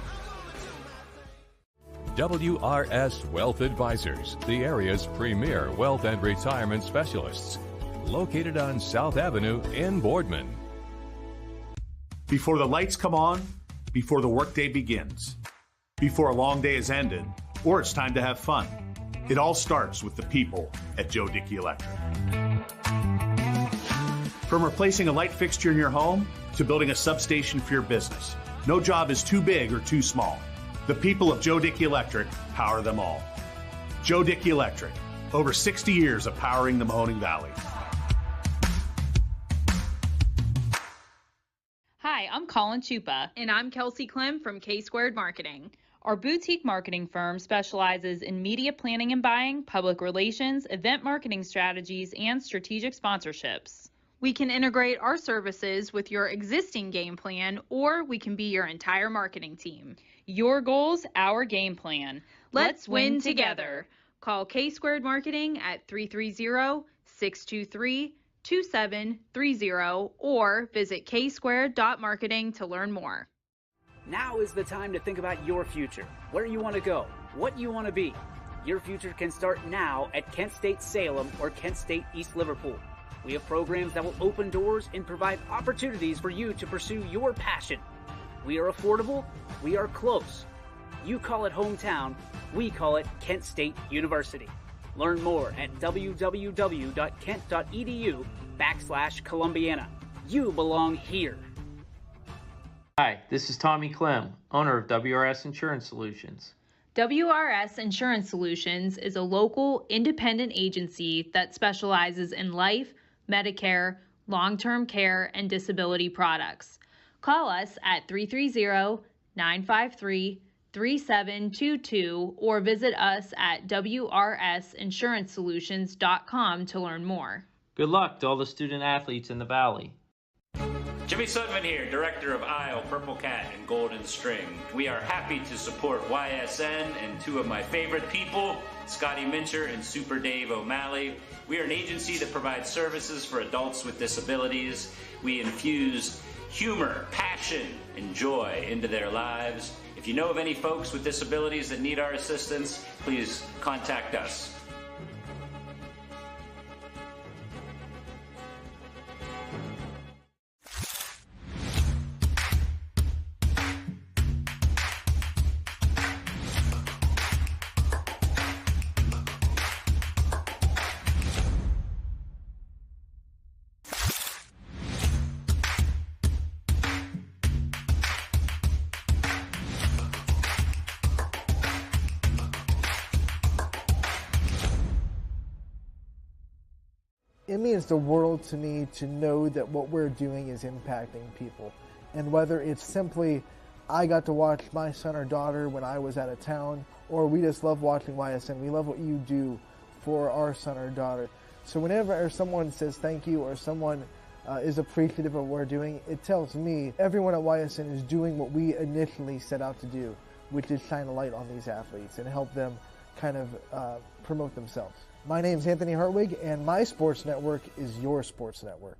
WRS Wealth Advisors, the area's premier wealth and retirement specialists. Located on South Avenue in Boardman. Before the lights come on, before the workday begins, before a long day is ended, or it's time to have fun. It all starts with the people at Joe Dickey Electric. From replacing a light fixture in your home to building a substation for your business, no job is too big or too small. The people of Joe Dickey Electric power them all. Joe Dickey Electric, over 60 years of powering the Mahoning Valley. Hi, I'm Colin Chupa. And I'm Kelsey Clem from K-Squared Marketing. Our boutique marketing firm specializes in media planning and buying, public relations, event marketing strategies, and strategic sponsorships. We can integrate our services with your existing game plan, or we can be your entire marketing team. Your goals, our game plan. Let's win together. Call K-Squared Marketing at 330-623-2730 or visit ksquared.marketing to learn more. Now is the time to think about your future, where you want to go, what you want to be. Your future can start now at Kent State Salem or Kent State East Liverpool. We have programs that will open doors and provide opportunities for you to pursue your passion. We are affordable, we are close. You call it hometown, we call it Kent State University. Learn more at www.kent.edu/Columbiana. You belong here. Hi, this is Tommy Clem, owner of WRS Insurance Solutions. WRS Insurance Solutions is a local, independent agency that specializes in life, Medicare, long-term care, and disability products. Call us at 330-953-3722 or visit us at wrsinsuranceSolutions.com to learn more. Good luck to all the student athletes in the Valley. Jimmy Sudman here, Director of Isle, Purple Cat, and Golden String. We are happy to support YSN and two of my favorite people, Scotty Mincher and Super Dave O'Malley. We are an agency that provides services for adults with disabilities. We infuse humor, passion, and joy into their lives. If you know of any folks with disabilities that need our assistance, please contact us. It means the world to me to know that what we're doing is impacting people. And whether it's simply I got to watch my son or daughter when I was out of town, or we just love watching YSN, we love what you do for our son or daughter. So whenever someone says thank you or someone is appreciative of what we're doing, it tells me everyone at YSN is doing what we initially set out to do, which is shine a light on these athletes and help them kind of promote themselves. My name is Anthony Hartwig, and my sports network is your sports network.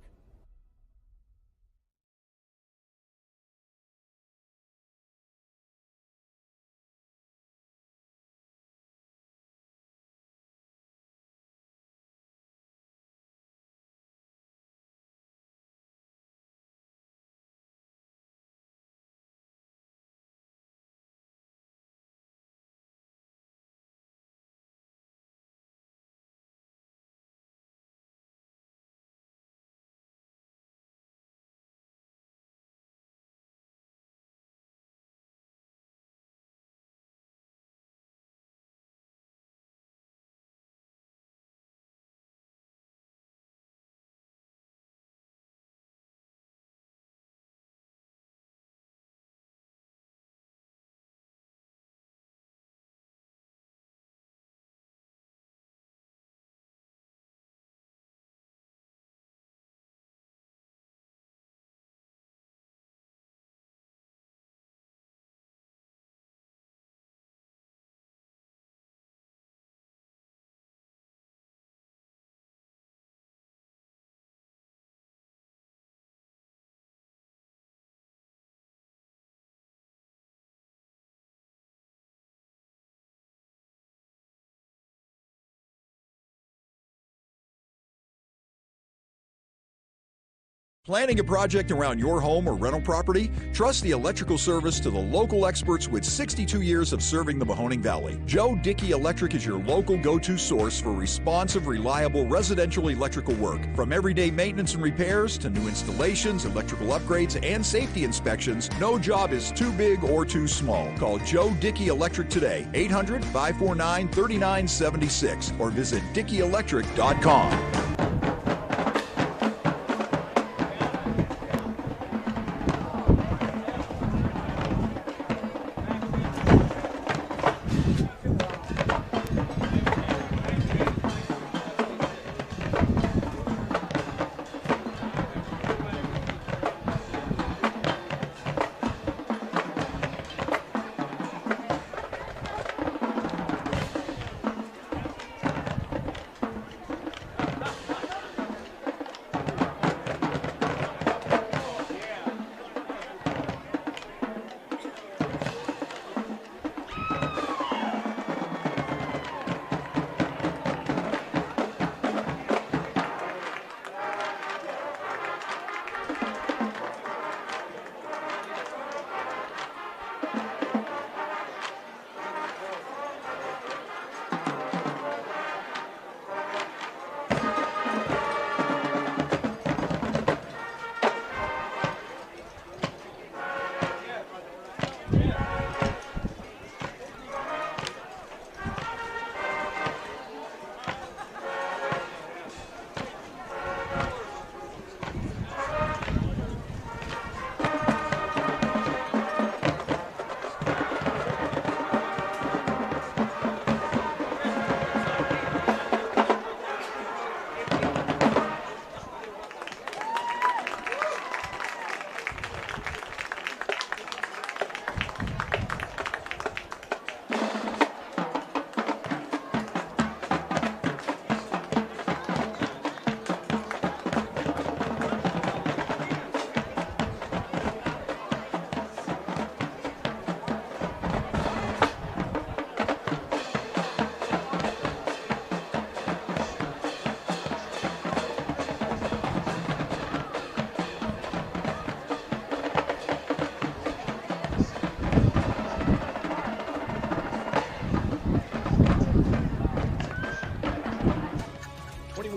Planning a project around your home or rental property? Trust the electrical service to the local experts with 62 years of serving the Mahoning Valley. Joe Dickey Electric is your local go-to source for responsive, reliable residential electrical work. From everyday maintenance and repairs to new installations, electrical upgrades, and safety inspections, no job is too big or too small. Call Joe Dickey Electric today, 800-549-3976, or visit DickeyElectric.com.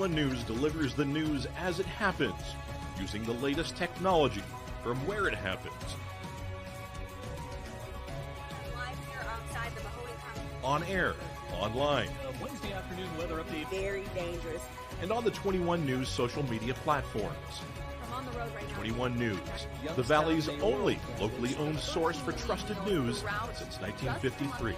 News delivers the news as it happens, using the latest technology from where it happens. Live here outside the Mahoning County. On air, online. Wednesday afternoon weather update. Very dangerous. and on the 21 News social media platforms. I'm on the road right now. 21 News, the Valley's only locally owned source for trusted news since 1953.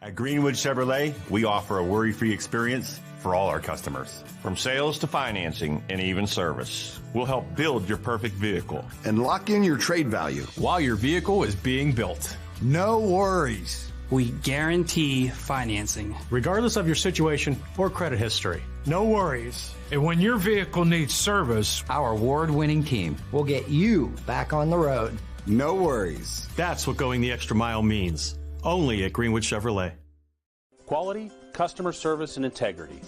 At Greenwood Chevrolet, we offer a worry-free experience for all our customers. From sales to financing and even service, we'll help build your perfect vehicle and lock in your trade value while your vehicle is being built. No worries. We guarantee financing, regardless of your situation or credit history. No worries. And when your vehicle needs service, our award-winning team will get you back on the road. No worries. That's what going the extra mile means. Only at Greenwood Chevrolet. Quality, customer service, and integrity.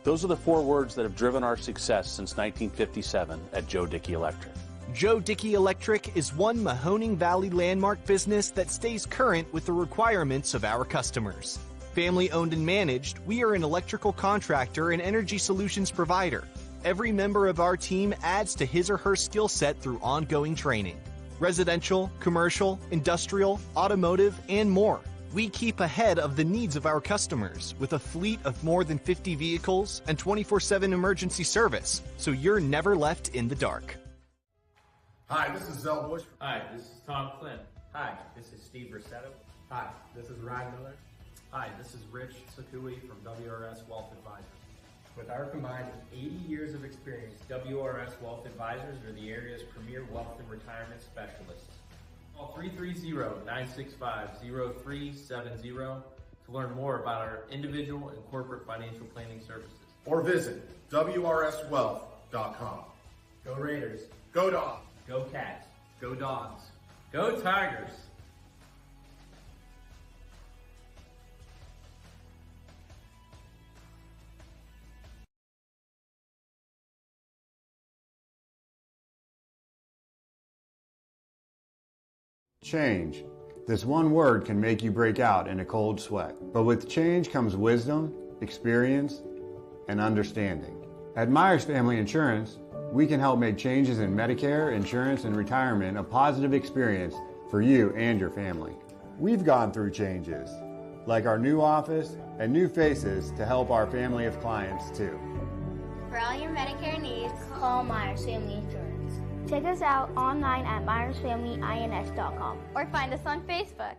Those are the 4 words that have driven our success since 1957 at Joe Dickey Electric. Joe Dickey Electric is one Mahoning Valley landmark business that stays current with the requirements of our customers. Family owned and managed, we are an electrical contractor and energy solutions provider. Every member of our team adds to his or her skill set through ongoing training. Residential, commercial, industrial, automotive, and more. We keep ahead of the needs of our customers with a fleet of more than 50 vehicles and 24/7 emergency service, so you're never left in the dark. Hi, this is Zell Bush. Hi, this is Tom Flynn. Hi, this is Steve Rossetto. Hi, this is Ryan Miller. Hi, this is Rich Sakui from WRS Wealth Advisors. With our combined 80 years of experience, WRS Wealth Advisors are the area's premier wealth and retirement specialists. Call 330-965-0370 to learn more about our individual and corporate financial planning services. Or visit WRSwealth.com. Go Raiders. Go Dogs. Go Cats. Go Dogs. Go Tigers. Change. This one word can make you break out in a cold sweat. But with change comes wisdom, experience, and understanding. At Myers Family Insurance, we can help make changes in Medicare, insurance, and retirement a positive experience for you and your family. We've gone through changes, like our new office and new faces to help our family of clients too. For all your Medicare needs, call Myers Family Insurance. Check us out online at MyersFamilyINS.com or find us on Facebook.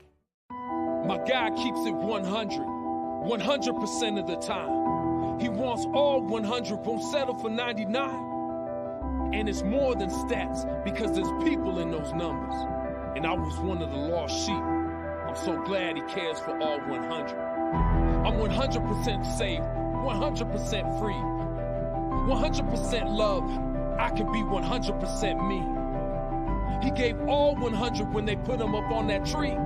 My guy keeps it 100% of the time. He wants all 100, won't settle for 99. And it's more than stats because there's people in those numbers. And I was one of the lost sheep. I'm so glad he cares for all 100. I'm 100% safe, 100% free, 100% love. I can be 100% me. He gave all 100 when they put him up on that tree.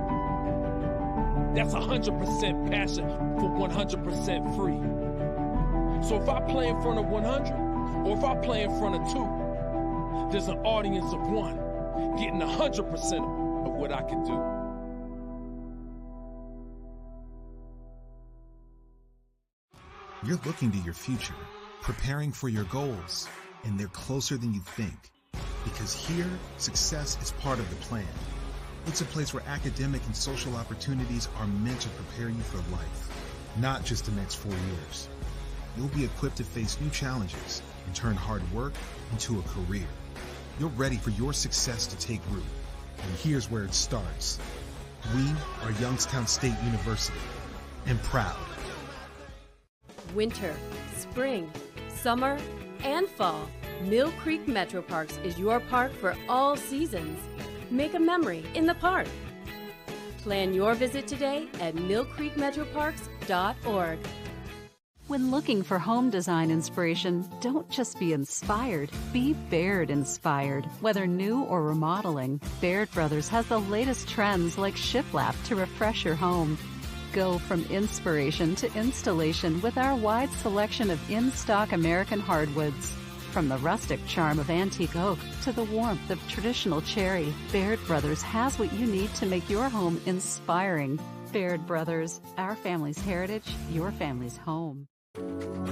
That's 100% passion for 100% free. So if I play in front of 100, or if I play in front of 2, there's an audience of 1 getting 100% of what I can do. You're looking to your future, preparing for your goals, and they're closer than you think. Because here, success is part of the plan. It's a place where academic and social opportunities are meant to prepare you for life, not just the next 4 years. You'll be equipped to face new challenges and turn hard work into a career. You're ready for your success to take root. And here's where it starts. We are Youngstown State University, and proud. Winter, spring, summer, and fall. Mill Creek Metro Parks is your park for all seasons. Make a memory in the park. Plan your visit today at millcreekmetroparks.org. When looking for home design inspiration, don't just be inspired, be Baird inspired. Whether new or remodeling, Baird Brothers has the latest trends like shiplap to refresh your home. Go from inspiration to installation with our wide selection of in-stock American hardwoods. From the rustic charm of antique oak to the warmth of traditional cherry, Baird Brothers has what you need to make your home inspiring. Baird Brothers, our family's heritage, your family's home.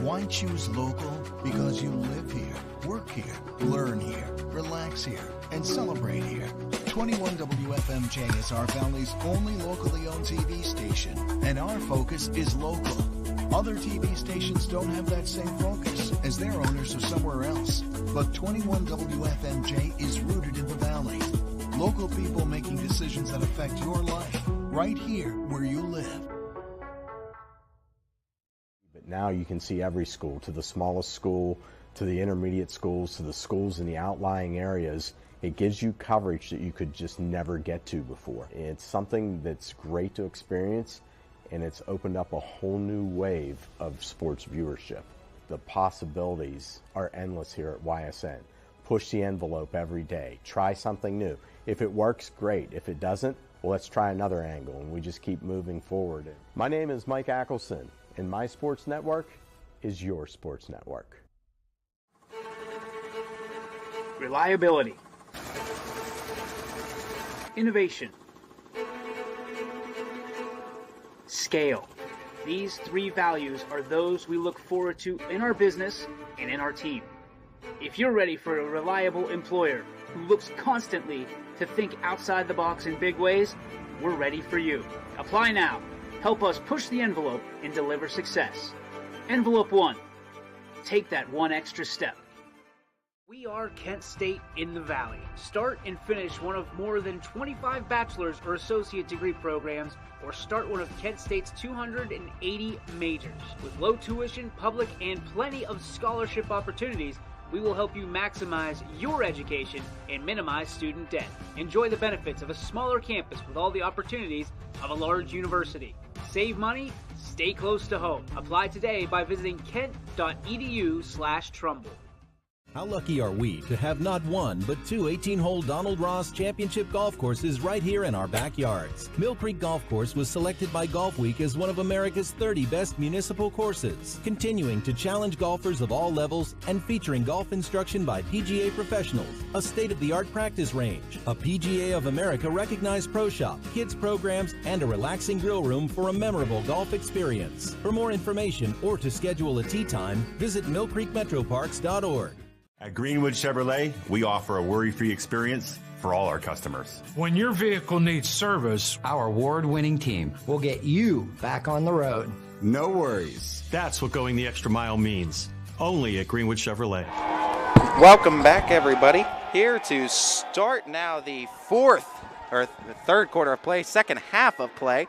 Why choose local? Because you live here, work here, learn here, relax here, and celebrate here. 21 WFMJ is our Valley's only locally owned TV station, and our focus is local. Other TV stations don't have that same focus, as their owners are somewhere else. But 21 WFMJ is rooted in the Valley. Local people making decisions that affect your life, right here where you live. But now you can see every school, to the smallest school, to the intermediate schools, to the schools in the outlying areas. It gives you coverage that you could just never get to before. It's something that's great to experience, and it's opened up a whole new wave of sports viewership. The possibilities are endless here at YSN. Push the envelope every day. Try something new. If it works, great. If it doesn't, well, let's try another angle, and we just keep moving forward. My name is Mike Ackelson, and my sports network is your sports network. Reliability, innovation, scale. These three values are those we look forward to in our business and in our team. If you're ready for a reliable employer who looks constantly to think outside the box in big ways, we're ready for you. Apply now. Help us push the envelope and deliver success. Envelope 1. Take that one extra step. We are Kent State in the Valley. Start and finish one of more than 25 bachelor's or associate degree programs, or start one of Kent State's 280 majors. With low tuition, public, and plenty of scholarship opportunities, we will help you maximize your education and minimize student debt. Enjoy the benefits of a smaller campus with all the opportunities of a large university. Save money, stay close to home. Apply today by visiting kent.edu/Trumbull. How lucky are we to have not one, but two 18-hole Donald Ross Championship golf courses right here in our backyards. Mill Creek Golf Course was selected by Golf Week as one of America's 30 best municipal courses, continuing to challenge golfers of all levels and featuring golf instruction by PGA professionals, a state-of-the-art practice range, a PGA of America recognized pro shop, kids programs, and a relaxing grill room for a memorable golf experience. For more information or to schedule a tee time, visit millcreekmetroparks.org. At Greenwood Chevrolet, we offer a worry-free experience for all our customers. When your vehicle needs service, our award-winning team will get you back on the road. No worries. That's what going the extra mile means. Only at Greenwood Chevrolet. Welcome back, everybody. Here to start now the third quarter of play, second half of play,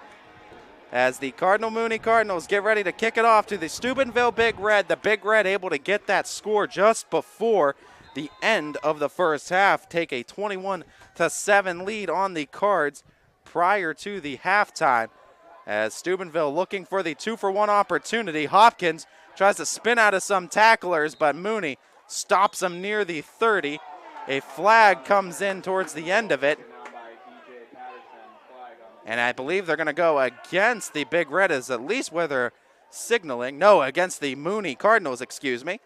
as the Mooney Cardinals get ready to kick it off to the Stubenville Big Red. The Big Red able to get that score just before the end of the first half, take a 21-7 lead on the Cards prior to the halftime. As Steubenville looking for the 2-for-1 opportunity. Hopkins tries to spin out of some tacklers, but Mooney stops him near the 30. A flag comes in towards the end of it. And I believe they're going to go against the Big Red, is at least where they're signaling. No, against the Mooney Cardinals, excuse me.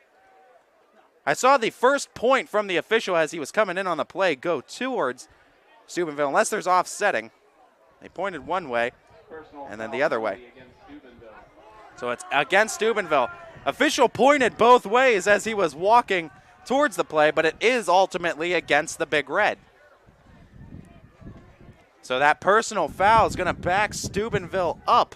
I saw the first point from the official as he was coming in on the play go towards Steubenville, unless there's offsetting. They pointed one way and then the other way. So it's against Steubenville. Official pointed both ways as he was walking towards the play, but it is ultimately against the Big Red. So that personal foul is going to back Steubenville up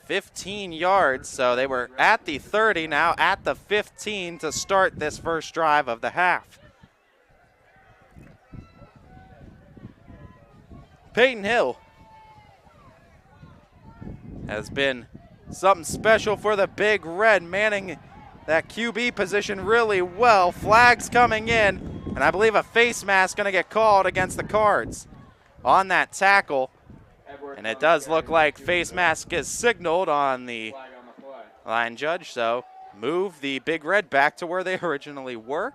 15 yards. So they were at the 30, now at the 15 to start this first drive of the half. Peyton Hill has been something special for the Big Red, manning that QB position really well. Flags coming in. And I believe a face mask going to get called against the Cards on that tackle. And it does look like face mask is signaled on the line judge. So move the Big Red back to where they originally were.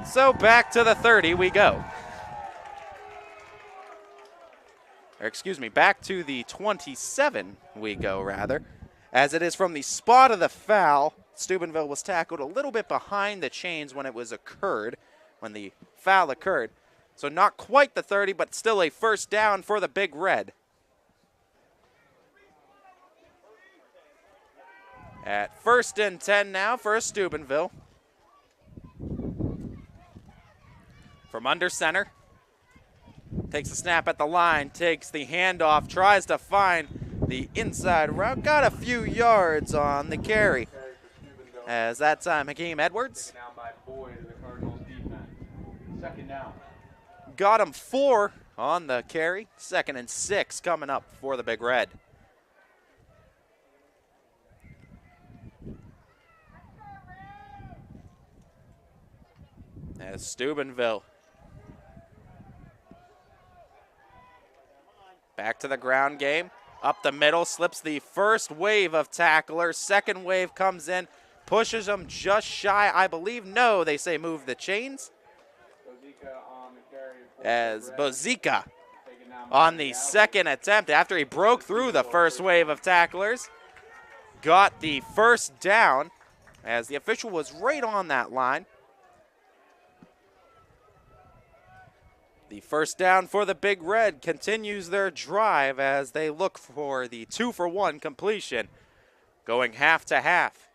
So back to the 30 we go. Or excuse me, back to the 27 we go, rather. As it is from the spot of the foul. Steubenville was tackled a little bit behind the chains when the foul occurred. So not quite the 30, but still a first down for the Big Red. At 1st and 10 now for Steubenville. From under center. Takes the snap at the line, takes the handoff, tries to find the inside route. Got a few yards on the carry. As that time, Hakeem Edwards. Got him 4 on the carry. 2nd and 6 coming up for the Big Red. As Steubenville back to the ground game. Up the middle, slips the first wave of tacklers. Second wave comes in, pushes them just shy. I believe, no, they say move the chains. As Bozika on the second attempt, after he broke through the first wave of tacklers, got the first down, as the official was right on that line. The first down for the Big Red continues their drive as they look for the 2-for-1 completion, going half to half.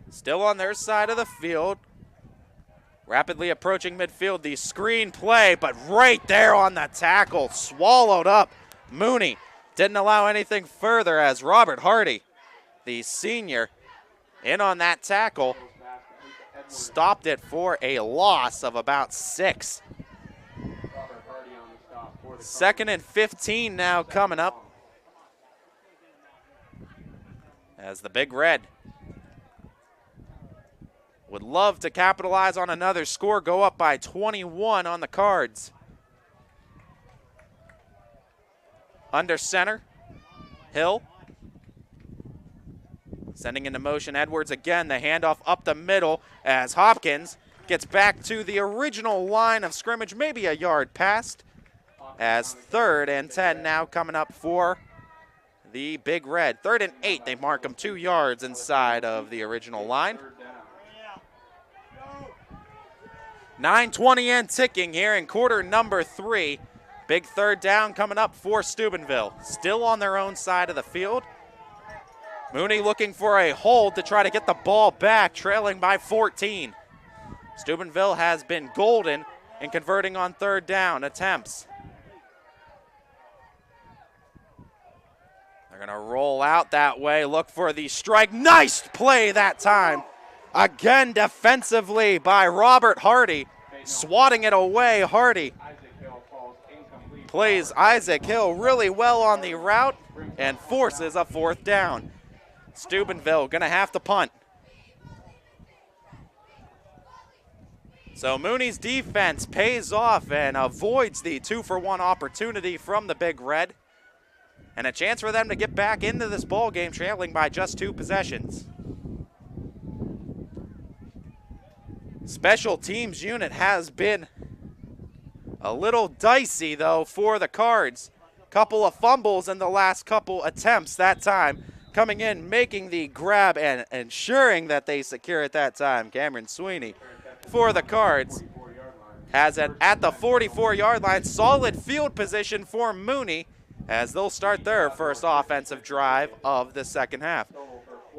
Still on their side of the field. Rapidly approaching midfield, the screen play, but right there on the tackle, swallowed up. Mooney didn't allow anything further as Robert Hardy, the senior, in on that tackle. Stopped it for a loss of about 6. 2nd and 15 now coming up. As the Big Red would love to capitalize on another score, go up by 21 on the Cards. Under center, Hill. Sending into motion Edwards again, the handoff up the middle as Hopkins gets back to the original line of scrimmage, maybe a yard past, as 3rd and 10 now coming up for the Big Red. 3rd and 8, they mark them 2 yards inside of the original line. 9:20 and ticking here in quarter number 3. Big 3rd down coming up for Steubenville. Still on their own side of the field. Mooney looking for a hold to try to get the ball back, trailing by 14. Steubenville has been golden in converting on 3rd down attempts. They're going to roll out that way, look for the strike. Nice play that time. Again defensively by Robert Hardy, swatting it away. Hardy plays Isaac Hill really well on the route and forces a 4th down. Steubenville gonna have to punt. So Mooney's defense pays off and avoids the 2-for-1 opportunity from the Big Red. And a chance for them to get back into this ball game trailing by just 2 possessions. Special teams unit has been a little dicey though for the Cards. Couple of fumbles in the last couple attempts that time. Coming in, making the grab and ensuring that they secure it that time. Cameron Sweeney for the Cards has it at the 44-yard line. Solid field position for Mooney as they'll start their first offensive drive of the second half.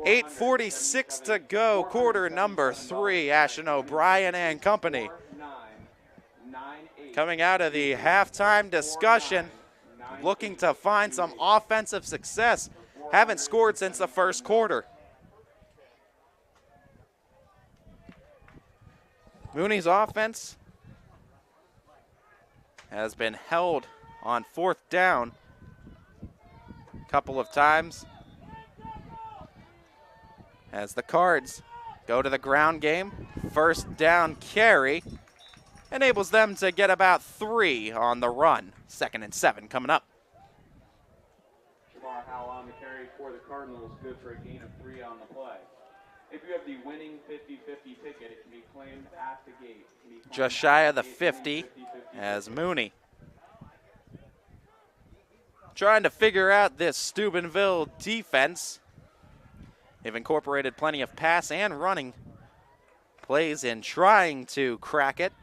8:46 to go, quarter number 3. Ashton O'Brien and company coming out of the halftime discussion, looking to find some offensive success. Haven't scored since the first quarter. Mooney's offense has been held on 4th down a couple of times as the Cards go to the ground game. 1st down carry enables them to get about 3 on the run. 2nd and 7 coming up. How on the carry for the Cardinals, good for a gain of 3 on the play. If you have the winning 50-50 ticket, it can be claimed at the gate. Just shy of the 50 as Mooney trying to figure out this Steubenville defense. They've incorporated plenty of pass and running plays in trying to crack it.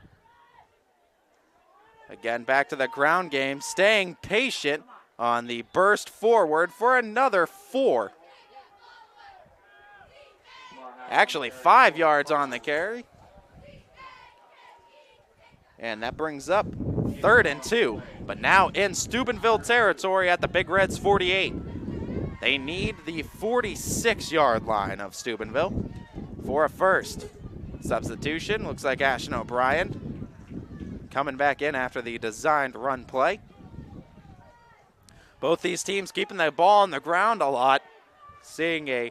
Again, back to the ground game, staying patient. on the burst forward for another 4. Actually, 5 yards on the carry. And that brings up 3rd and 2, but now in Steubenville territory at the Big Reds 48. They need the 46-yard line of Steubenville for a first. Substitution, looks like Ashton O'Brien coming back in after the designed run play. Both these teams keeping the ball on the ground a lot. Seeing a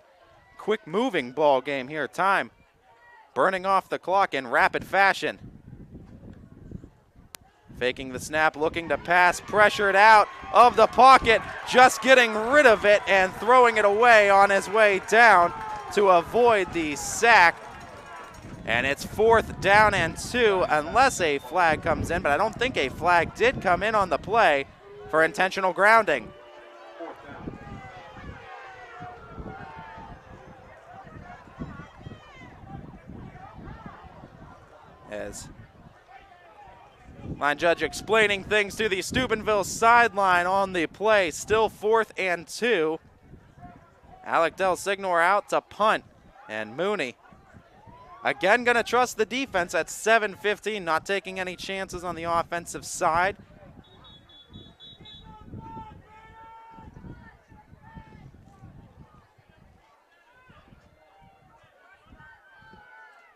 quick moving ball game here. Time burning off the clock in rapid fashion. Faking the snap, looking to pass, pressured out of the pocket, just getting rid of it and throwing it away on his way down to avoid the sack. And it's 4th down and 2 unless a flag comes in, but I don't think a flag did come in on the play for intentional grounding. As line judge explaining things to the Steubenville sideline on the play. Still 4th and 2. Alec Del Signor out to punt. And Mooney again going to trust the defense at 7:15, not taking any chances on the offensive side.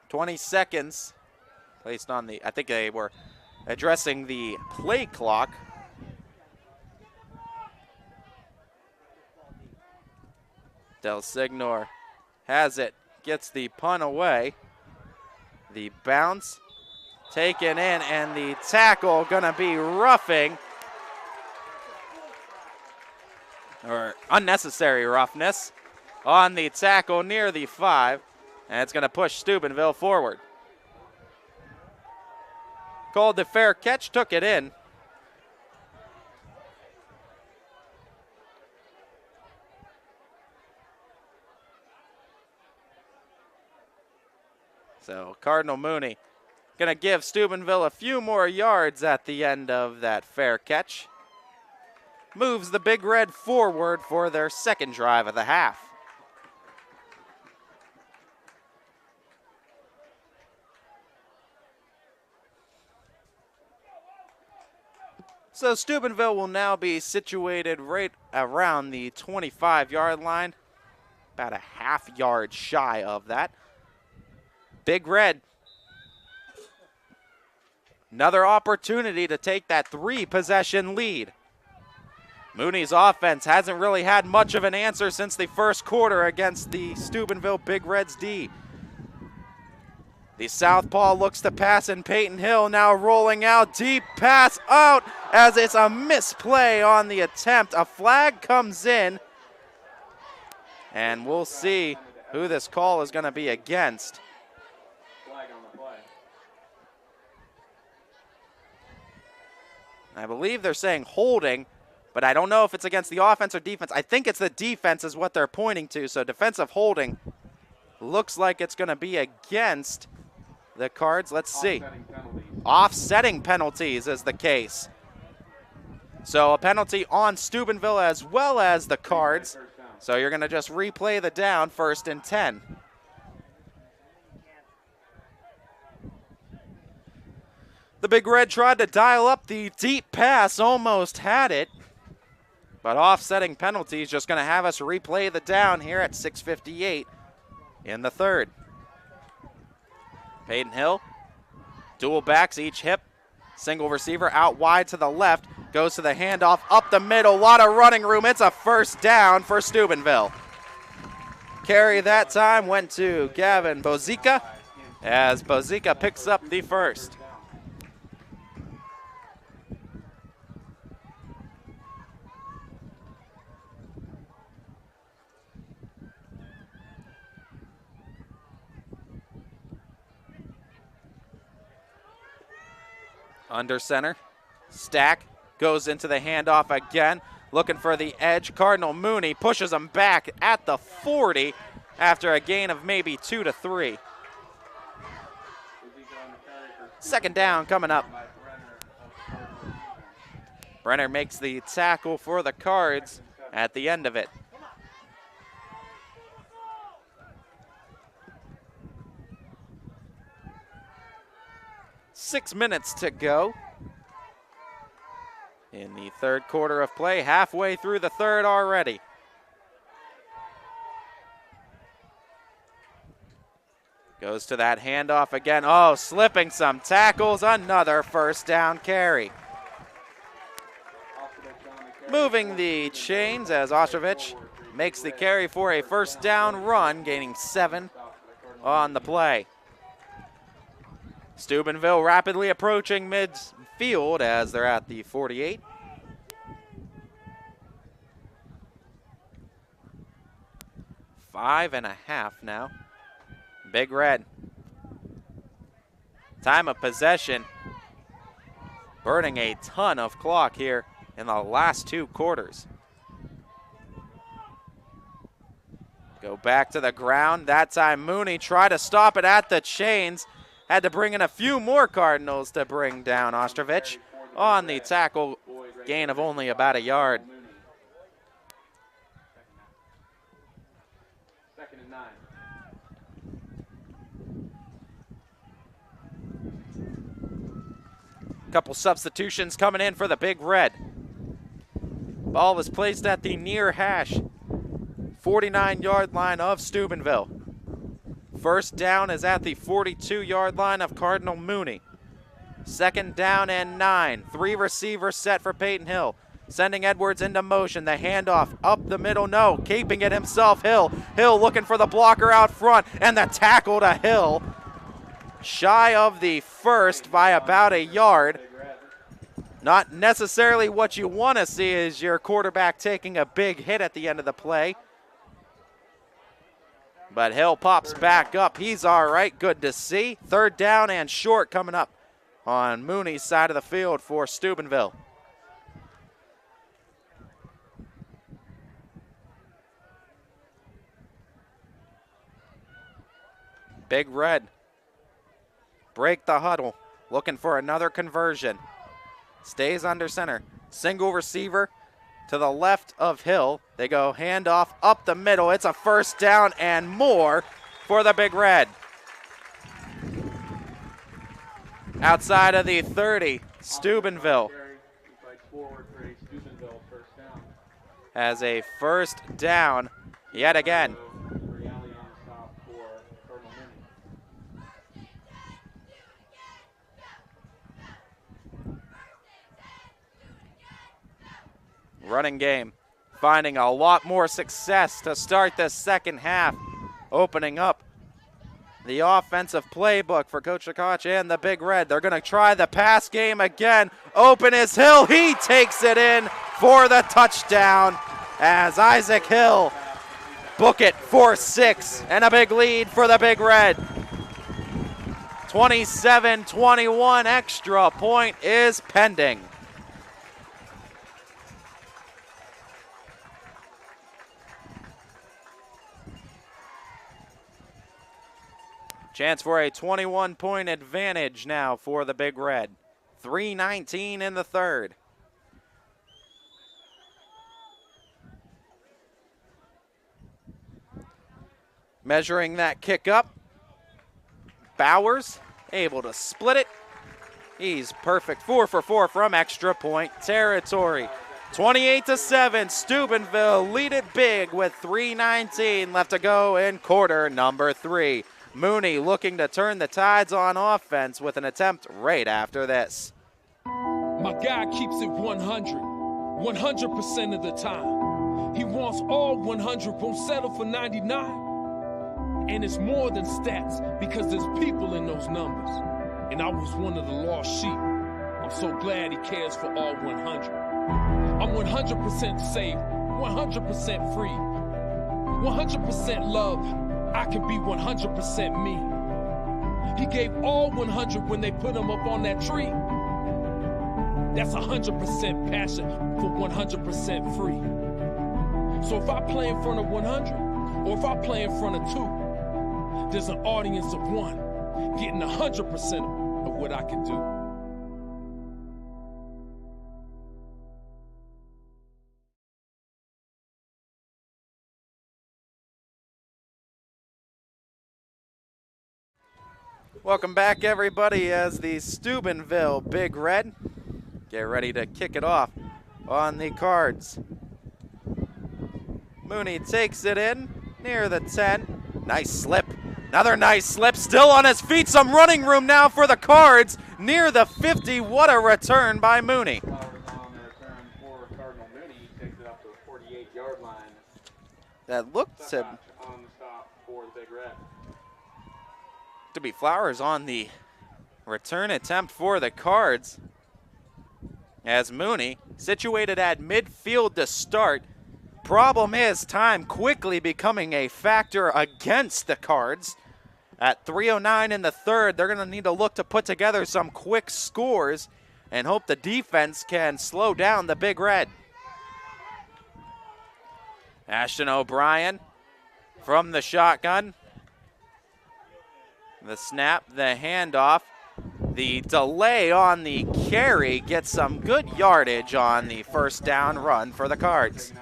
$20 seconds placed on the, I think they were addressing the play clock. Del Signor has it, gets the punt away. The bounce taken in, and the tackle gonna be roughing, or unnecessary roughness on the tackle near the 5, and it's gonna push Steubenville forward. Called the fair catch, took it in. So Cardinal Mooney going to give Steubenville a few more yards at the end of that fair catch. Moves the Big Red forward for their second drive of the half. So Steubenville will now be situated right around the 25-yard line, about a half yard shy of that. Big Red, another opportunity to take that 3-possession lead. Mooney's offense hasn't really had much of an answer since the first quarter against the Steubenville Big Reds D. The southpaw looks to pass, and Peyton Hill now rolling out, deep pass out as it's a misplay on the attempt. A flag comes in, and we'll see who this call is going to be against. Flag on the play. I believe they're saying holding, but I don't know if it's against the offense or defense. I think it's the defense is what they're pointing to, so defensive holding looks like it's going to be against the Cards. Let's see. Offsetting penalties is the case. So a penalty on Steubenville as well as the Cards. So you're going to just replay the down, 1st and 10. The Big Red tried to dial up the deep pass, almost had it. But offsetting penalties just going to have us replay the down here at 6:58 in the 3rd. Peyton Hill, dual backs, each hip, single receiver out wide to the left, goes to the handoff up the middle, a lot of running room. It's a 1st down for Steubenville. Carry that time went to Gavin Bozica as Bozica picks up the 1st. Under center, Stack goes into the handoff again, looking for the edge. Cardinal Mooney pushes him back at the 40 after a gain of maybe 2 to 3. 2nd down coming up. Brenner makes the tackle for the Cards at the end of it. Six minutes to go in the third quarter of play, halfway through the third already. Goes to that handoff again. Oh, slipping some tackles, another first down carry. Moving the chains as Ostrovich makes the carry for a first down run, gaining 7 on the play. Stubenville rapidly approaching midfield as they're at the 48. Five and a half now. Big Red. Time of possession. Burning a ton of clock here in the last 2 quarters. Go back to the ground. That time Mooney tried to stop it at the chains. Had to bring in a few more Cardinals to bring down Ostrovich on the tackle, gain of only about a yard. Second and 9. Couple substitutions coming in for the Big Red. Ball is placed at the near hash, 49-yard line of Steubenville. First down is at the 42-yard line of Cardinal Mooney. Second down and 9. 3 receivers set for Peyton Hill. Sending Edwards into motion. The handoff up the middle. No, keeping it himself, Hill. Hill looking for the blocker out front. And the tackle to Hill. Shy of the first by about a yard. Not necessarily what you want to see is your quarterback taking a big hit at the end of the play. But Hill pops back up. He's all right. Good to see. Third down and short coming up on Mooney's side of the field for Stubenville. Big Red. Break the huddle. Looking for another conversion. Stays under center. Single receiver to the left of Hill. They go handoff up the middle. It's a first down and more for the Big Red. Outside of the 30, Stubenville has a first down yet again. Running game finding a lot more success to start the second half, opening up the offensive playbook for Coach Koch and the Big Red. They're going to try the pass game again. Open is Hill. He takes it in for the touchdown as Isaac Hill book it for 6 and a big lead for the Big Red. 27-21 extra point is pending. Chance for a 21-point advantage now for the Big Red. 3:19 in the third. Measuring that kick up. Bowers able to split it. He's perfect. 4 for 4 from extra point territory. 28-7, Steubenville lead it big with 3:19 left to go in quarter number 3. Mooney looking to turn the tides on offense with an attempt right after this. My guy keeps it 100% of the time. He wants all 100, won't settle for 99. And it's more than stats because there's people in those numbers. And I was one of the lost sheep. I'm so glad he cares for all 100. I'm 100% safe, 100% free, 100% love. I can be 100% me. He gave all 100 when they put him up on that tree. That's 100% passion for 100% free. So if I play in front of 100, or if I play in front of 2, there's an audience of 1 getting 100% of what I can do. Welcome back, everybody, as the Steubenville Big Red get ready to kick it off on the Cards. Mooney takes it in near the 10. Nice slip. Another nice slip. Still on his feet. Some running room now for the Cards near the 50. What a return by Mooney. Flowers on the return for Cardinal Mooney. He takes it up to the 48-yard line. That looked to On the stop for the Big Red. be Flowers on the return attempt for the Cards. As Mooney, situated at midfield to start. Problem is, time quickly becoming a factor against the Cards. At 3:09 in the third, they're going to need to look to put together some quick scores and hope the defense can slow down the Big Red. Ashton O'Brien from the shotgun. The snap, the handoff. The delay on the carry gets some good yardage on the first down run for the Cards.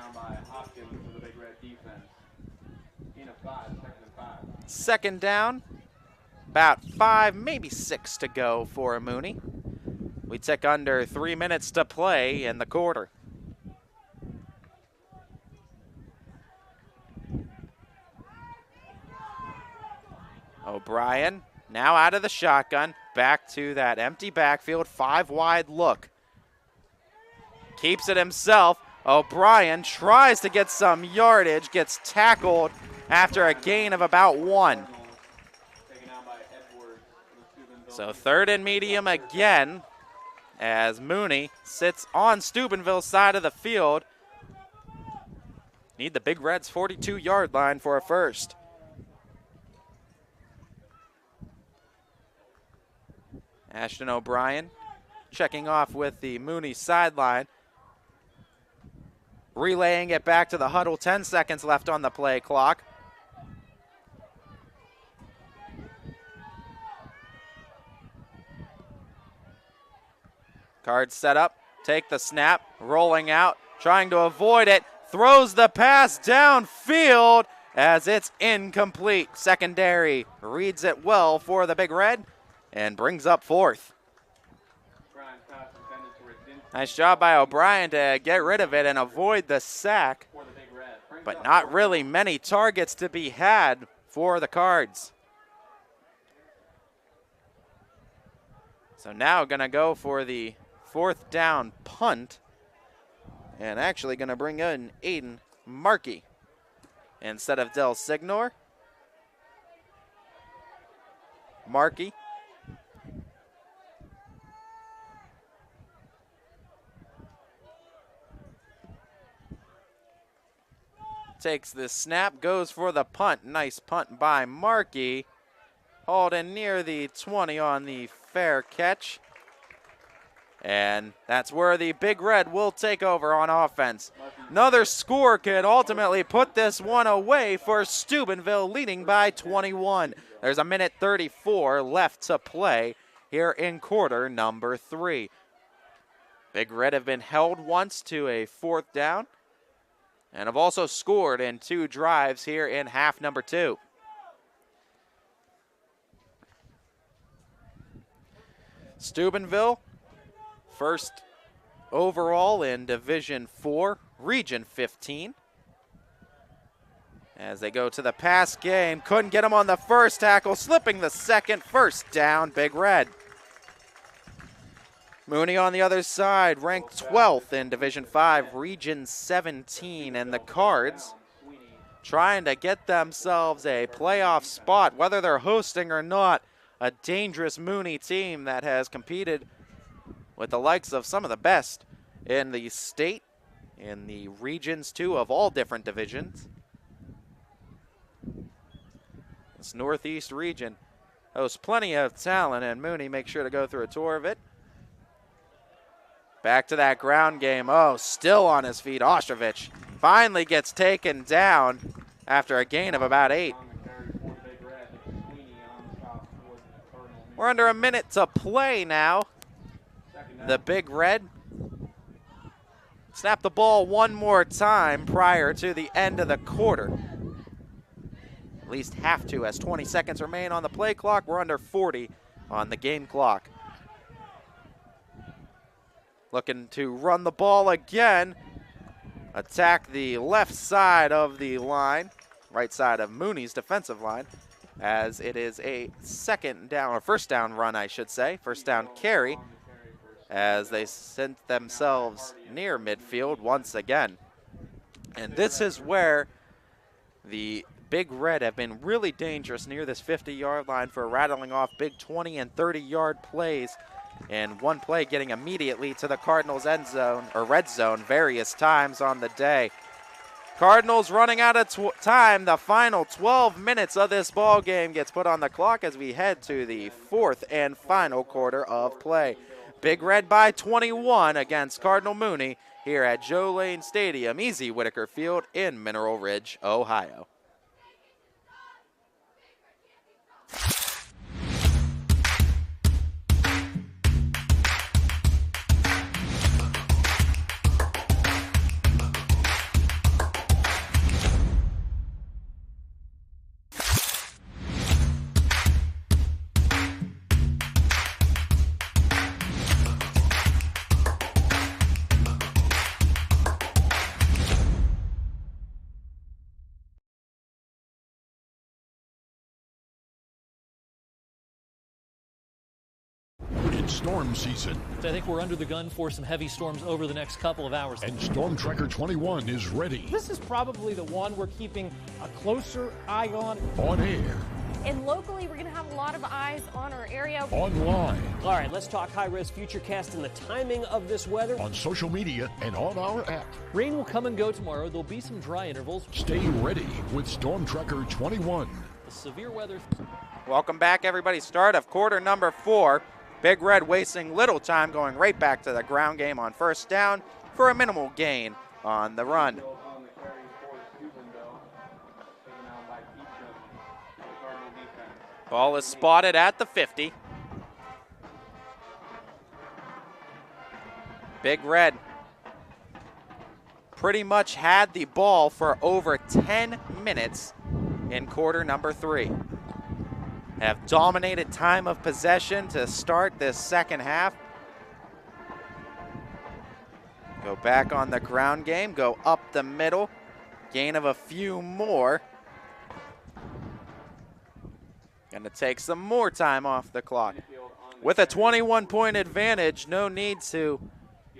Second down, about 5, maybe 6 to go for Mooney. We tick under 3 minutes to play in the quarter. O'Brien now out of the shotgun, back to that empty backfield, 5 wide look. Keeps it himself. O'Brien tries to get some yardage, gets tackled after a gain of about 1. So third and medium again as Mooney sits on Steubenville's side of the field. Need the Big Red's 42-yard line for a first. Ashton O'Brien checking off with the Mooney sideline. Relaying it back to the huddle, 10 seconds left on the play clock. Cards set up, take the snap, rolling out, trying to avoid it, throws the pass downfield as it's incomplete. Secondary reads it well for the Big Red and brings up fourth. Nice job by O'Brien to get rid of it and avoid the sack, but not really many targets to be had for the Cards. So now gonna go for the 4th down punt, and actually going to bring in Aiden Markey instead of Del Signor. Markey takes the snap, goes for the punt. Nice punt by Markey. Hauled in near the 20 on the fair catch. And that's where the Big Red will take over on offense. Another score could ultimately put this one away for Steubenville, leading by 21. There's a minute 34 left to play here in quarter number 3. Big Red have been held once to a 4th down and have also scored in 2 drives here in half number 2. Stubenville, first overall in Division 4, Region 15. As they go to the pass game, couldn't get him on the first tackle, slipping the second. First down, Big Red. Mooney on the other side, ranked 12th in Division 5, Region 17, and the Cards trying to get themselves a playoff spot, whether they're hosting or not. A dangerous Mooney team that has competed with the likes of some of the best in the state, in the regions too, of all different divisions. This Northeast region hosts plenty of talent, and Mooney makes sure to go through a tour of it. Back to that ground game. Oh, still on his feet. Ostrovich finally gets taken down after a gain of about 8. We're under a minute to play now. The Big Red snap the ball one more time prior to the end of the quarter. least have to, as 20 seconds remain on the play clock. We're under 40 on the game clock. Looking to run the ball again. Attack the left side of the line, right side of Mooney's defensive line, as it is a second down, or first down run, I should say. First down carry, as they sent themselves near midfield once again. And this is where the Big Red have been really dangerous near this 50-yard line for rattling off big 20 and 30-yard plays. And one play getting immediately to the Cardinals' end zone, or red zone, various times on the day. Cardinals running out of time. The final 12 minutes of this ball game gets put on the clock as we head to the fourth and final quarter of play. Big Red by 21 against Cardinal Mooney here at Joe Lane Stadium, Easy Whitaker Field in Mineral Ridge, Ohio. Storm season. I think we're under the gun for some heavy storms over the next couple of hours. And Storm Tracker 21 is ready. This is probably the one we're keeping a closer eye on. On air. And locally, we're going to have a lot of eyes on our area. Online. All right, let's talk high-res futurecast and the timing of this weather. On social media and on our app. Rain will come and go tomorrow. There'll be some dry intervals. Stay ready with Storm Tracker 21. The severe weather. Welcome back, everybody. Start of quarter number 4. Big Red wasting little time, going right back to the ground game on first down for a minimal gain on the run. Ball is spotted at the 50. Big Red pretty much had the ball for over 10 minutes in quarter number 3. Have dominated time of possession to start this second half. Go back on the ground game, go up the middle, gain of a few more. Gonna take some more time off the clock. With a 21-point advantage, no need to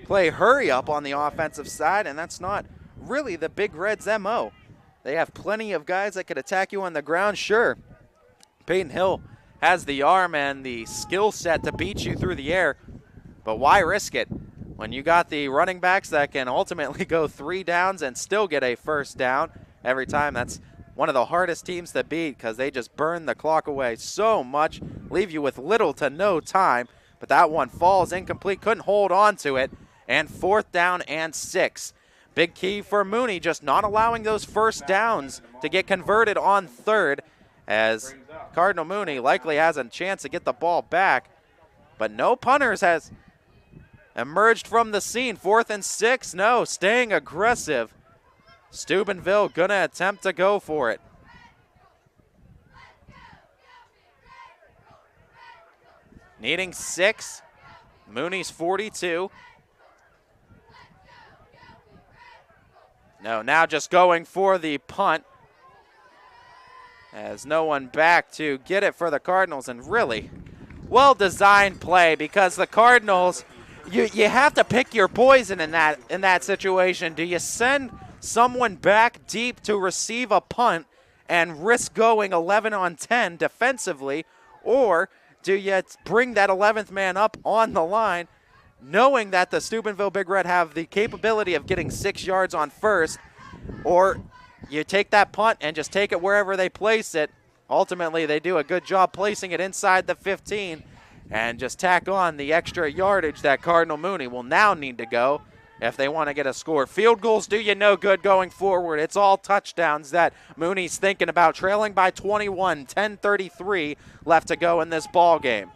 play hurry up on the offensive side, and that's not really the Big Red's MO. They have plenty of guys that could attack you on the ground, sure. Peyton Hill has the arm and the skill set to beat you through the air, but why risk it when you got the running backs that can ultimately go 3 downs and still get a first down every time? That's one of the hardest teams to beat because they just burn the clock away so much, leave you with little to no time, but that one falls incomplete, couldn't hold on to it, and 4th down and 6. Big key for Mooney, just not allowing those first downs to get converted on 3rd, as Cardinal Mooney likely has a chance to get the ball back, but no punters has emerged from the scene. 4th and 6, no, staying aggressive. Stubenville gonna attempt to go for it. Needing 6, Mooney's 42. No, now just going for the punt, as no one back to get it for the Cardinals, and really well-designed play because the Cardinals, you have to pick your poison in that situation. Do you send someone back deep to receive a punt and risk going 11 on 10 defensively, or do you bring that 11th man up on the line knowing that the Steubenville Big Red have the capability of getting 6 yards on first, or you take that punt and just take it wherever they place it? Ultimately, they do a good job placing it inside the 15 and just tack on the extra yardage that Cardinal Mooney will now need to go if they want to get a score. Field goals do you no good going forward. It's all touchdowns that Mooney's thinking about, trailing by 21, 10:33 left to go in this ball game.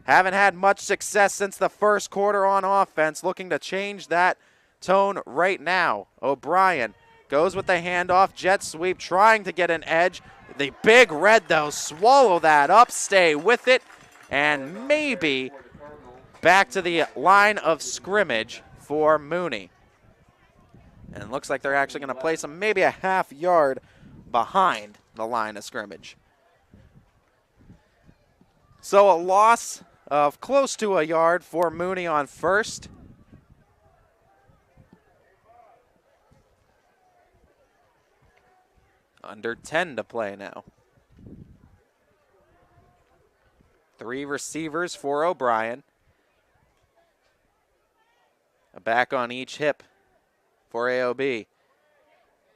Haven't had much success since the first quarter on offense, looking to change that tone right now. O'Brien Goes with the handoff, jet sweep, trying to get an edge. The Big Red, though, swallow that up, stay with it, and maybe back to the line of scrimmage for Mooney. And it looks like they're actually going to place him maybe a half yard behind the line of scrimmage. So a loss of close to a yard for Mooney on first. Under 10 to play now. 3 receivers for O'Brien. A back on each hip for AOB.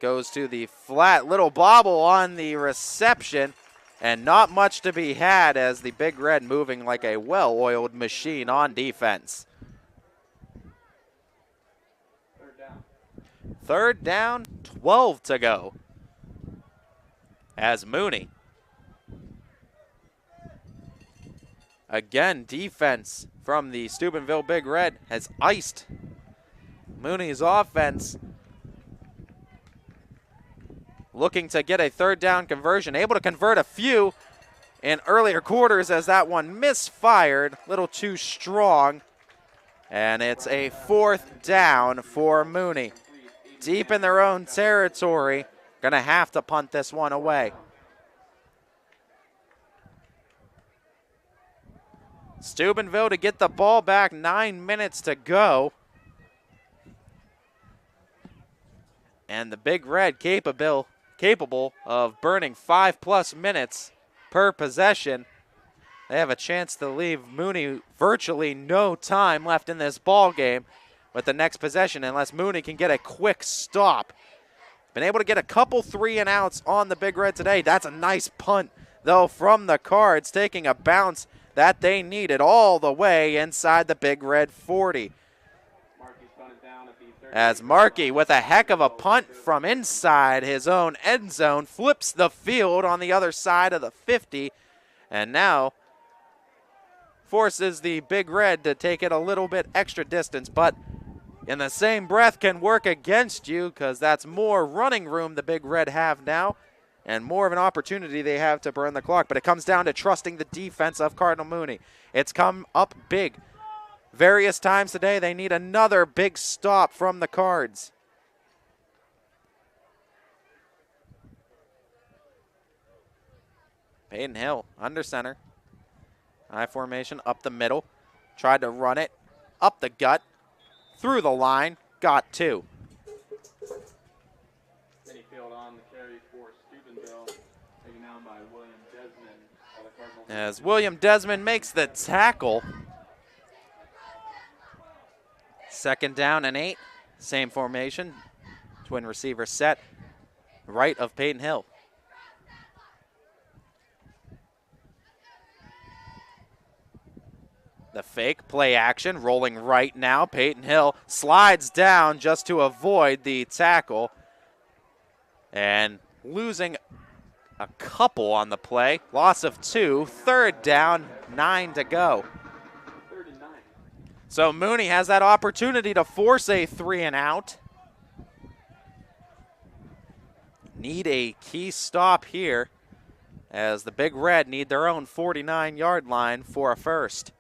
Goes to the flat, little bobble on the reception, and not much to be had as the Big Red moving like a well-oiled machine on defense. Third down, 12 to go. As Mooney. Again, defense from the Steubenville Big Red has iced Mooney's offense. Looking to get a third down conversion. Able to convert a few in earlier quarters as that one misfired. A little too strong. And it's a 4th down for Mooney. Deep in their own territory. Going to have to punt this one away. Stubenville to get the ball back, 9 minutes to go. And the Big Red capable of burning 5+ minutes per possession. They have a chance to leave Mooney virtually no time left in this ball game with the next possession unless Mooney can get a quick stop. Been able to get a couple 3-and-outs on the Big Red today. That's a nice punt, though, from the Cards, taking a bounce that they needed all the way inside the Big Red 40. As Markey, with a heck of a punt from inside his own end zone, flips the field on the other side of the 50, and now forces the Big Red to take it a little bit extra distance, but in the same breath can work against you because that's more running room the Big Red have now and more of an opportunity they have to burn the clock. But it comes down to trusting the defense of Cardinal Mooney. It's come up big. Various times today, they need another big stop from the Cards. Peyton Hill under center. High formation up the middle. Tried to run it up the gut. Through the line, got 2. Field on the carry for Steubenville, taken down by William Desmond of the Cardinals. As William Desmond makes the tackle. 2nd down and 8. Same formation. Twin receiver set. Right of Peyton Hill. The fake play action, rolling right now. Peyton Hill slides down just to avoid the tackle. And losing a couple on the play. Loss of 2. 3rd down, 9 to go. So Mooney has that opportunity to force a 3-and-out. Need a key stop here as the Big Red need their own 49-yard line for a first.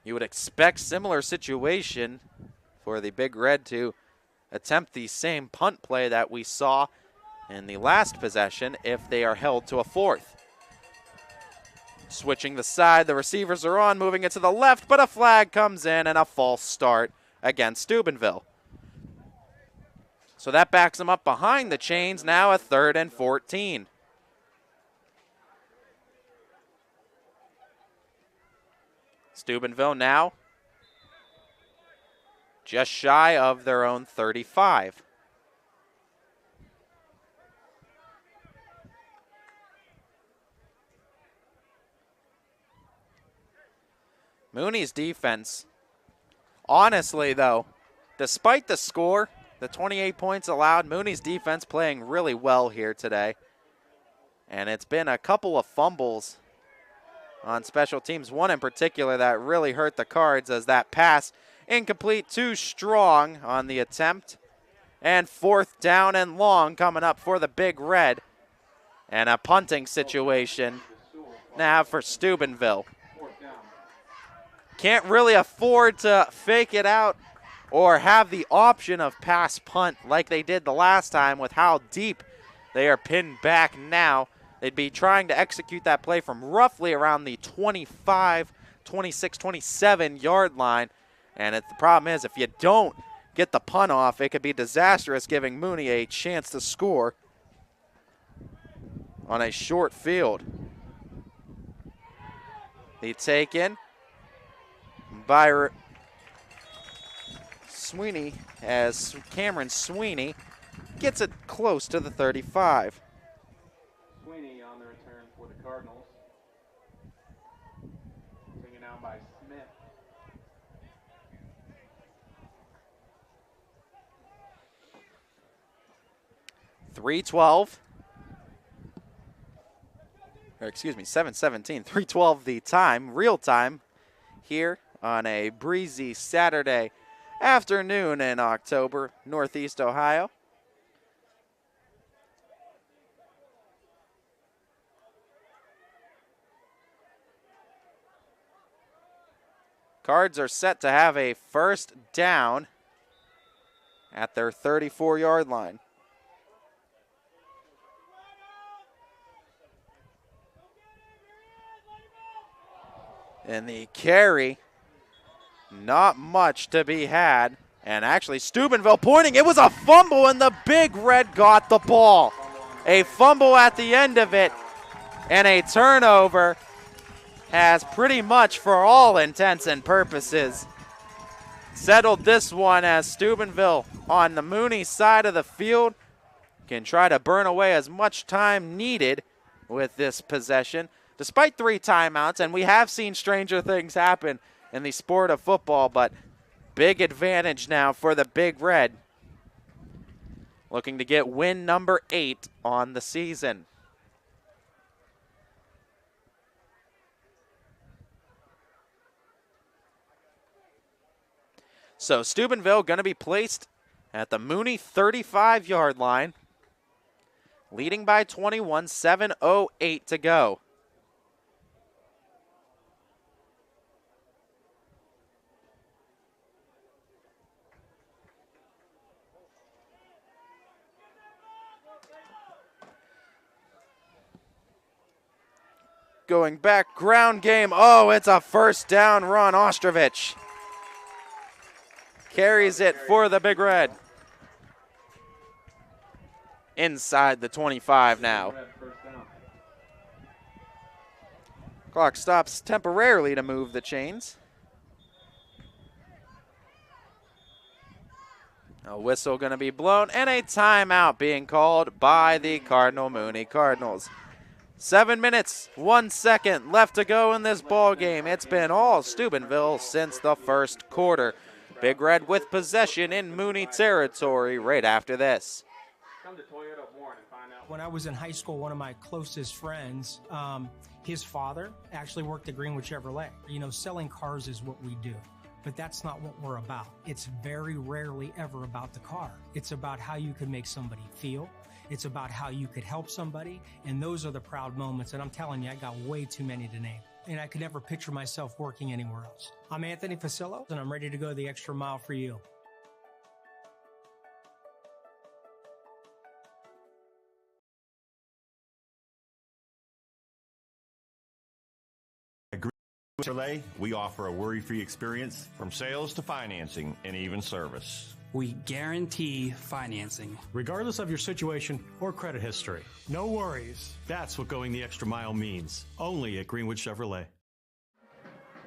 You would expect similar situation for the Big Red to attempt the same punt play that we saw in the last possession if they are held to a 4th. Switching the side, the receivers are on, moving it to the left, but a flag comes in and a false start against Steubenville. So that backs them up behind the chains, now a 3rd and 14. Steubenville now just shy of their own 35. Mooney's defense, honestly though, despite the score, the 28 points allowed, Mooney's defense playing really well here today. And it's been a couple of fumbles on special teams, one in particular that really hurt the Cards as that pass Incomplete, too strong on the attempt. And 4th down and long coming up for the Big Red. And a punting situation now for Steubenville. Can't really afford to fake it out or have the option of pass punt like they did the last time with how deep they are pinned back now. They'd be trying to execute that play from roughly around the 25, 26, 27 yard line. And the problem is if you don't get the punt off, it could be disastrous, giving Mooney a chance to score on a short field. The take in by Sweeney as Cameron Sweeney gets it close to the 35. Sweeney on the return for the Cardinals. Taken out by Smith. .312. Or excuse me, 7:17. 3:12 the time, real time, here on a breezy Saturday afternoon in October, Northeast Ohio. Cards are set to have a 1st down at their 34-yard line. And the carry, not much to be had. And actually, Stubenville pointing. It was a fumble, and the Big Red got the ball. A fumble at the end of it, and a turnover has pretty much, for all intents and purposes, settled this one as Steubenville on the Mooney side of the field can try to burn away as much time needed with this possession. Despite 3 timeouts, and we have seen stranger things happen in the sport of football, but big advantage now for the Big Red. Looking to get win number 8 on the season. So Steubenville going to be placed at the Mooney 35-yard line, leading by 21, 7:08 to go. Going back, ground game. Oh, it's a 1st down run. Ostrovich carries it for the Big Red. Inside the 25 now. Clock stops temporarily to move the chains. A whistle going to be blown and a timeout being called by the Cardinal Mooney Cardinals. 7 minutes, 1 second left to go in this ball game. It's been all Steubenville since the 1st quarter. Big Red with possession in Mooney territory right after this. When I was in high school, one of my closest friends, his father actually worked at Greenwood Chevrolet. You know, selling cars is what we do, but that's not what we're about. It's very rarely ever about the car. It's about how you can make somebody feel. It's about how you could help somebody, and those are the proud moments, and I'm telling you, I got way too many to name, and I could never picture myself working anywhere else. I'm Anthony Facillo, and I'm ready to go the extra mile for you. At Chevrolet, we offer a worry-free experience from sales to financing and even service. We guarantee financing. Regardless of your situation or credit history. No worries. That's what going the extra mile means. Only at Greenwood Chevrolet.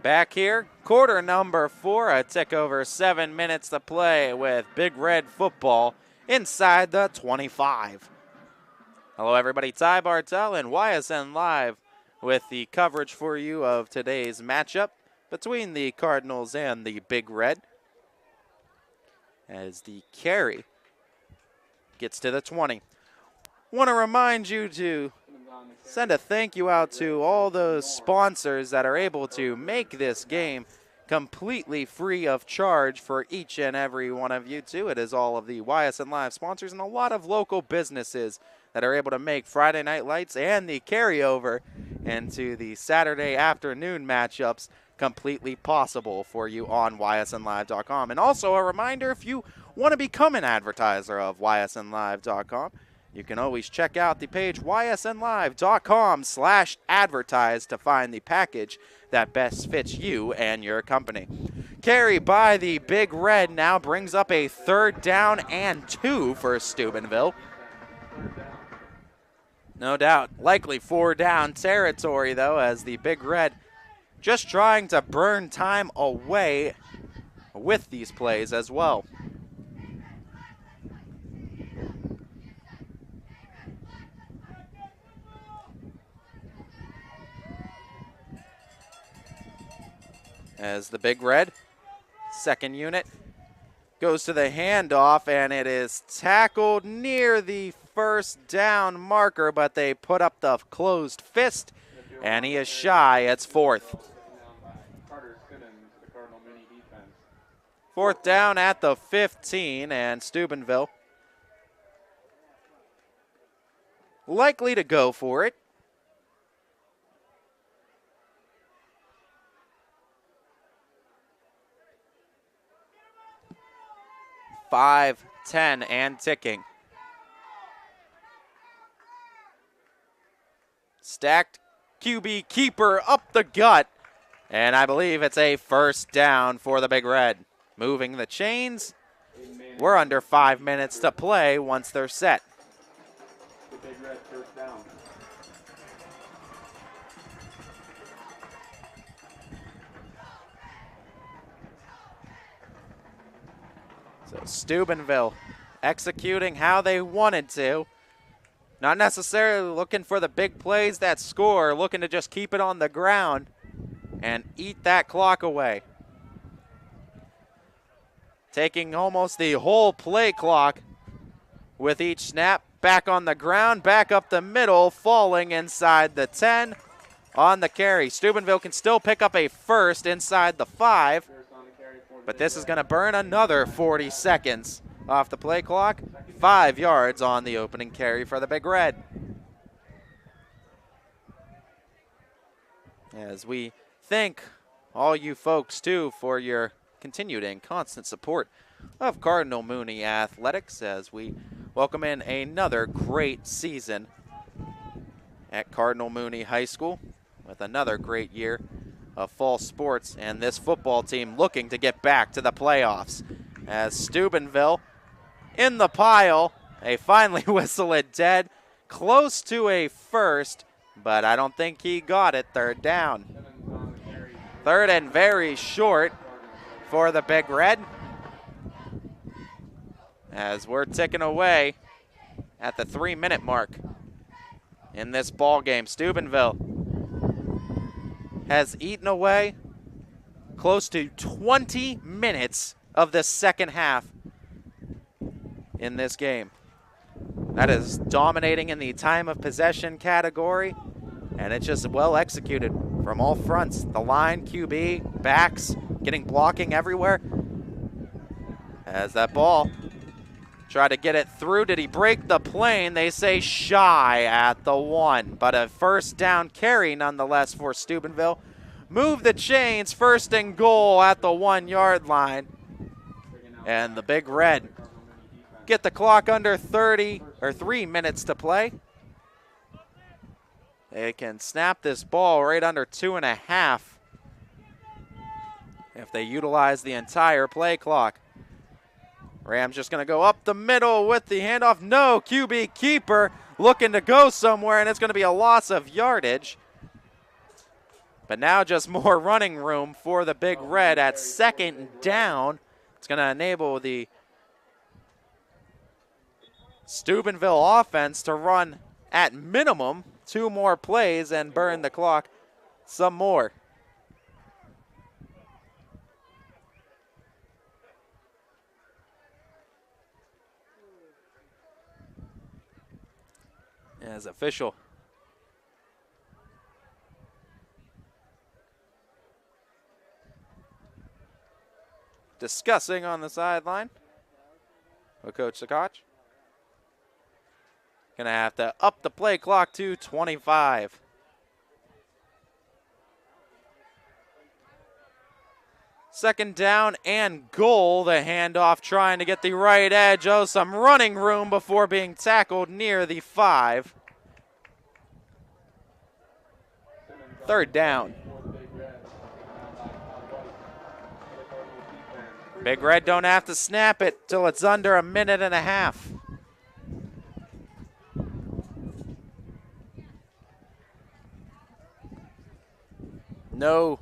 Back here, quarter number 4, a tick over 7 minutes to play with Big Red football inside the 25. Hello everybody, Ty Bartel and YSN Live with the coverage for you of today's matchup between the Cardinals and the Big Red. As the carry gets to the 20. Want to remind you to send a thank you out to all those sponsors that are able to make this game completely free of charge for each and every one of you, too. It is all of the YSN Live sponsors and a lot of local businesses that are able to make Friday Night Lights and the carryover into the Saturday afternoon matchups completely possible for you on ysnlive.com. And also a reminder, if you want to become an advertiser of ysnlive.com, you can always check out the page ysnlive.com/advertise to find the package that best fits you and your company. Carry by the Big Red now brings up a 3rd down and 2 for Steubenville. No doubt, likely 4 down territory though, as the Big Red just trying to burn time away with these plays as well. As the Big Red, second unit, goes to the handoff, and it is tackled near the 1st down marker, but they put up the closed fist, and he is shy. It's 4th. 4th down at the 15, and Stubenville likely to go for it. Five, 10, and ticking. Stacked QB keeper up the gut, and I believe it's a 1st down for the Big Red. Moving the chains. We're under 5 minutes to play once they're set. The Big Red 1st down. So Steubenville executing how they wanted to. Not necessarily looking for the big plays that score, looking to just keep it on the ground and eat that clock away. Taking almost the whole play clock with each snap. Back on the ground, back up the middle, falling inside the 10 on the carry. Steubenville can still pick up a 1st inside the 5. But this is going to burn another 40 seconds off the play clock. 5 yards on the opening carry for the Big Red. As we thank all you folks, too, for your continued and constant support of Cardinal Mooney Athletics as we welcome in another great season at Cardinal Mooney High School with another great year of fall sports, and this football team looking to get back to the playoffs. As Steubenville in the pile, they finally whistle it dead, close to a 1st, but I don't think he got it. 3rd down. 3rd and very short for the Big Red. As we're ticking away at the 3-minute mark in this ball game. Steubenville has eaten away close to 20 minutes of the second half in this game. That is dominating in the time of possession category, and it's just well executed from all fronts. The line, QB, backs, getting blocking everywhere. As that ball, try to get it through. Did he break the plane? They say shy at the 1, but a 1st down carry nonetheless for Steubenville. Move the chains, 1st and goal at the 1-yard line. And the Big Red get the clock under 3 minutes to play. They can snap this ball right under 2.5 if they utilize the entire play clock. Rams just going to go up the middle with the handoff. No, QB keeper looking to go somewhere, and it's going to be a loss of yardage. But now just more running room for the Big Red at 2nd down. It's going to enable the Steubenville offense to run at minimum 2 more plays and burn the clock some more. As official discussing on the sideline. Well, Coach Sakach gonna have to up the play clock to 25. Second down and goal. The handoff trying to get the right edge. Oh, some running room before being tackled near the 5. Third down. Big Red don't have to snap it till it's under a minute and a half. No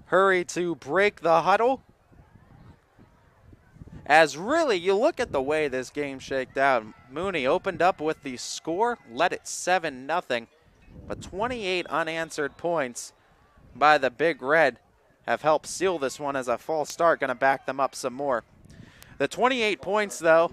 hurry to break the huddle. As really, you look at the way this game shaked out. Mooney opened up with the score, led it 7-0, but 28 unanswered points by the Big Red have helped seal this one as a false start. Going to back them up some more. The 28 points, though,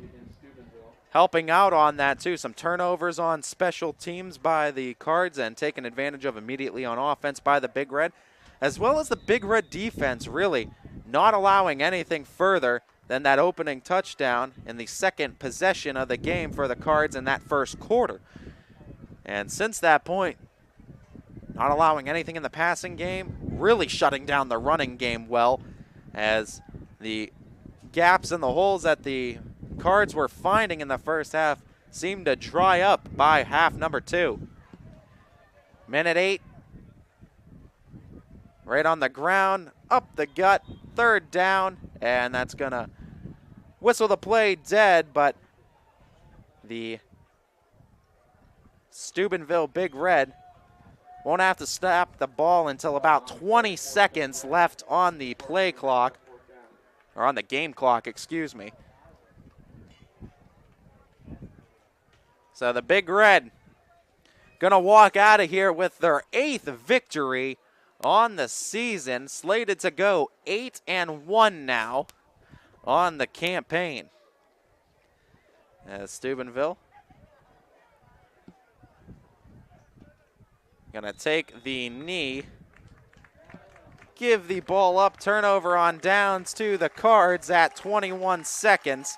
helping out on that, too. Some turnovers on special teams by the Cards and taken advantage of immediately on offense by the Big Red, as well as the Big Red defense really not allowing anything further than that opening touchdown in the second possession of the game for the Cards in that first quarter. And since that point, not allowing anything in the passing game, really shutting down the running game well, as the gaps and the holes that the Cards were finding in the first half seemed to dry up by half number 2. Minute 8. Right on the ground, up the gut, third down, and that's going to whistle the play dead, but the Steubenville Big Red won't have to snap the ball until about 20 seconds left on the play clock, or on the game clock, excuse me. So the Big Red gonna walk out of here with their 8th victory on the season, slated to go 8-1 now on the campaign. As Steubenville gonna take the knee, give the ball up, turnover on downs to the Cards at 21 seconds,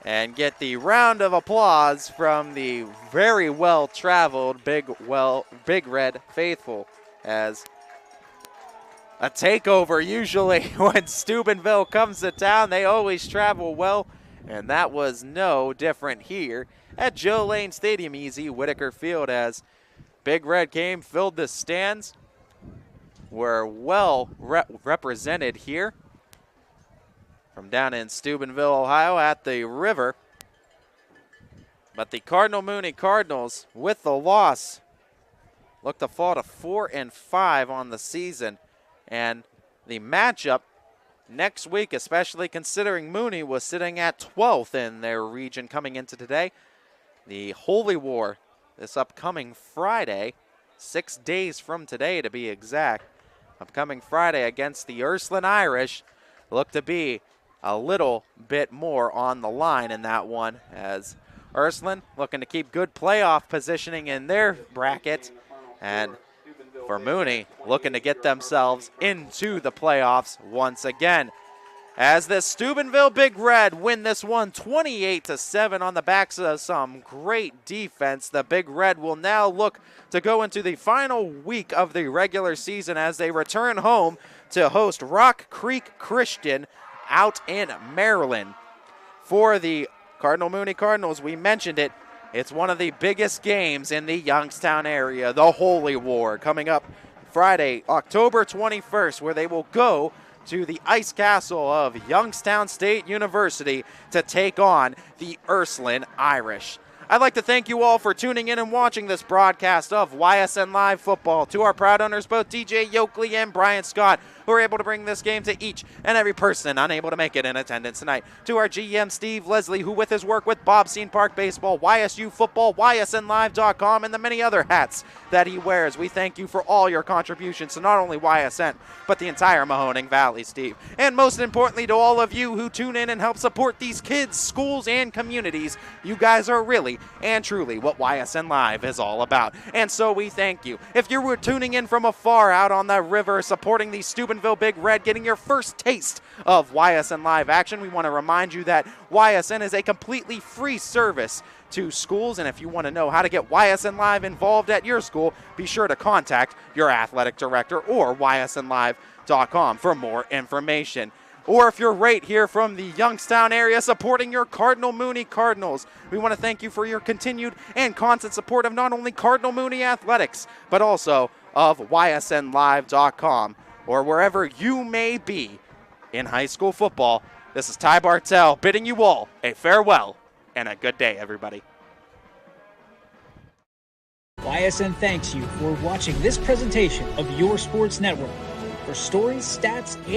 and get the round of applause from the very well-traveled Big Red faithful, as a takeover usually when Steubenville comes to town, they always travel well, and that was no different here at Joe Lane Stadium, Easy Whitaker Field, as Big Red came, filled the stands, were well represented here from down in Steubenville, Ohio at the river. But the Cardinal Mooney Cardinals, with the loss, look to fall to 4-5 on the season. And the matchup next week, especially considering Mooney was sitting at 12th in their region coming into today, the Holy War this upcoming Friday, 6 days from today to be exact, upcoming Friday against the Ursuline Irish, look to be a little bit more on the line in that one, as Ursuline looking to keep good playoff positioning in their bracket, and for Mooney looking to get themselves into the playoffs once again. As the Steubenville Big Red win this one 28-7 on the backs of some great defense, the Big Red will now look to go into the final week of the regular season as they return home to host Rock Creek Christian out in Maryland. For the Cardinal Mooney Cardinals, we mentioned it, it's one of the biggest games in the Youngstown area, the Holy War, coming up Friday, October 21st, where they will go to the Ice Castle of Youngstown State University to take on the Ursuline Irish. I'd like to thank you all for tuning in and watching this broadcast of YSN Live Football. To our proud owners, both DJ Yoakley and Brian Scott, who are able to bring this game to each and every person unable to make it in attendance tonight. To our GM, Steve Leslie, who with his work with Bob Scene Park Baseball, YSU Football, YSNLive.com, and the many other hats that he wears, we thank you for all your contributions to not only YSN, but the entire Mahoning Valley, Steve. And most importantly, to all of you who tune in and help support these kids, schools, and communities, you guys are really and truly what YSN Live is all about. And so we thank you. If you were tuning in from afar out on the river supporting the Stubenville Steubenville Big Red, getting your first taste of YSN Live action. We want to remind you that YSN is a completely free service to schools, and if you want to know how to get YSN Live involved at your school, be sure to contact your athletic director or ysnlive.com for more information. Or if you're right here from the Youngstown area supporting your Cardinal Mooney Cardinals, we want to thank you for your continued and constant support of not only Cardinal Mooney Athletics, but also of ysnlive.com, or wherever you may be in high school football. This is Ty Bartell bidding you all a farewell and a good day, everybody. YSN thanks you for watching this presentation of your sports network. For stories, stats, and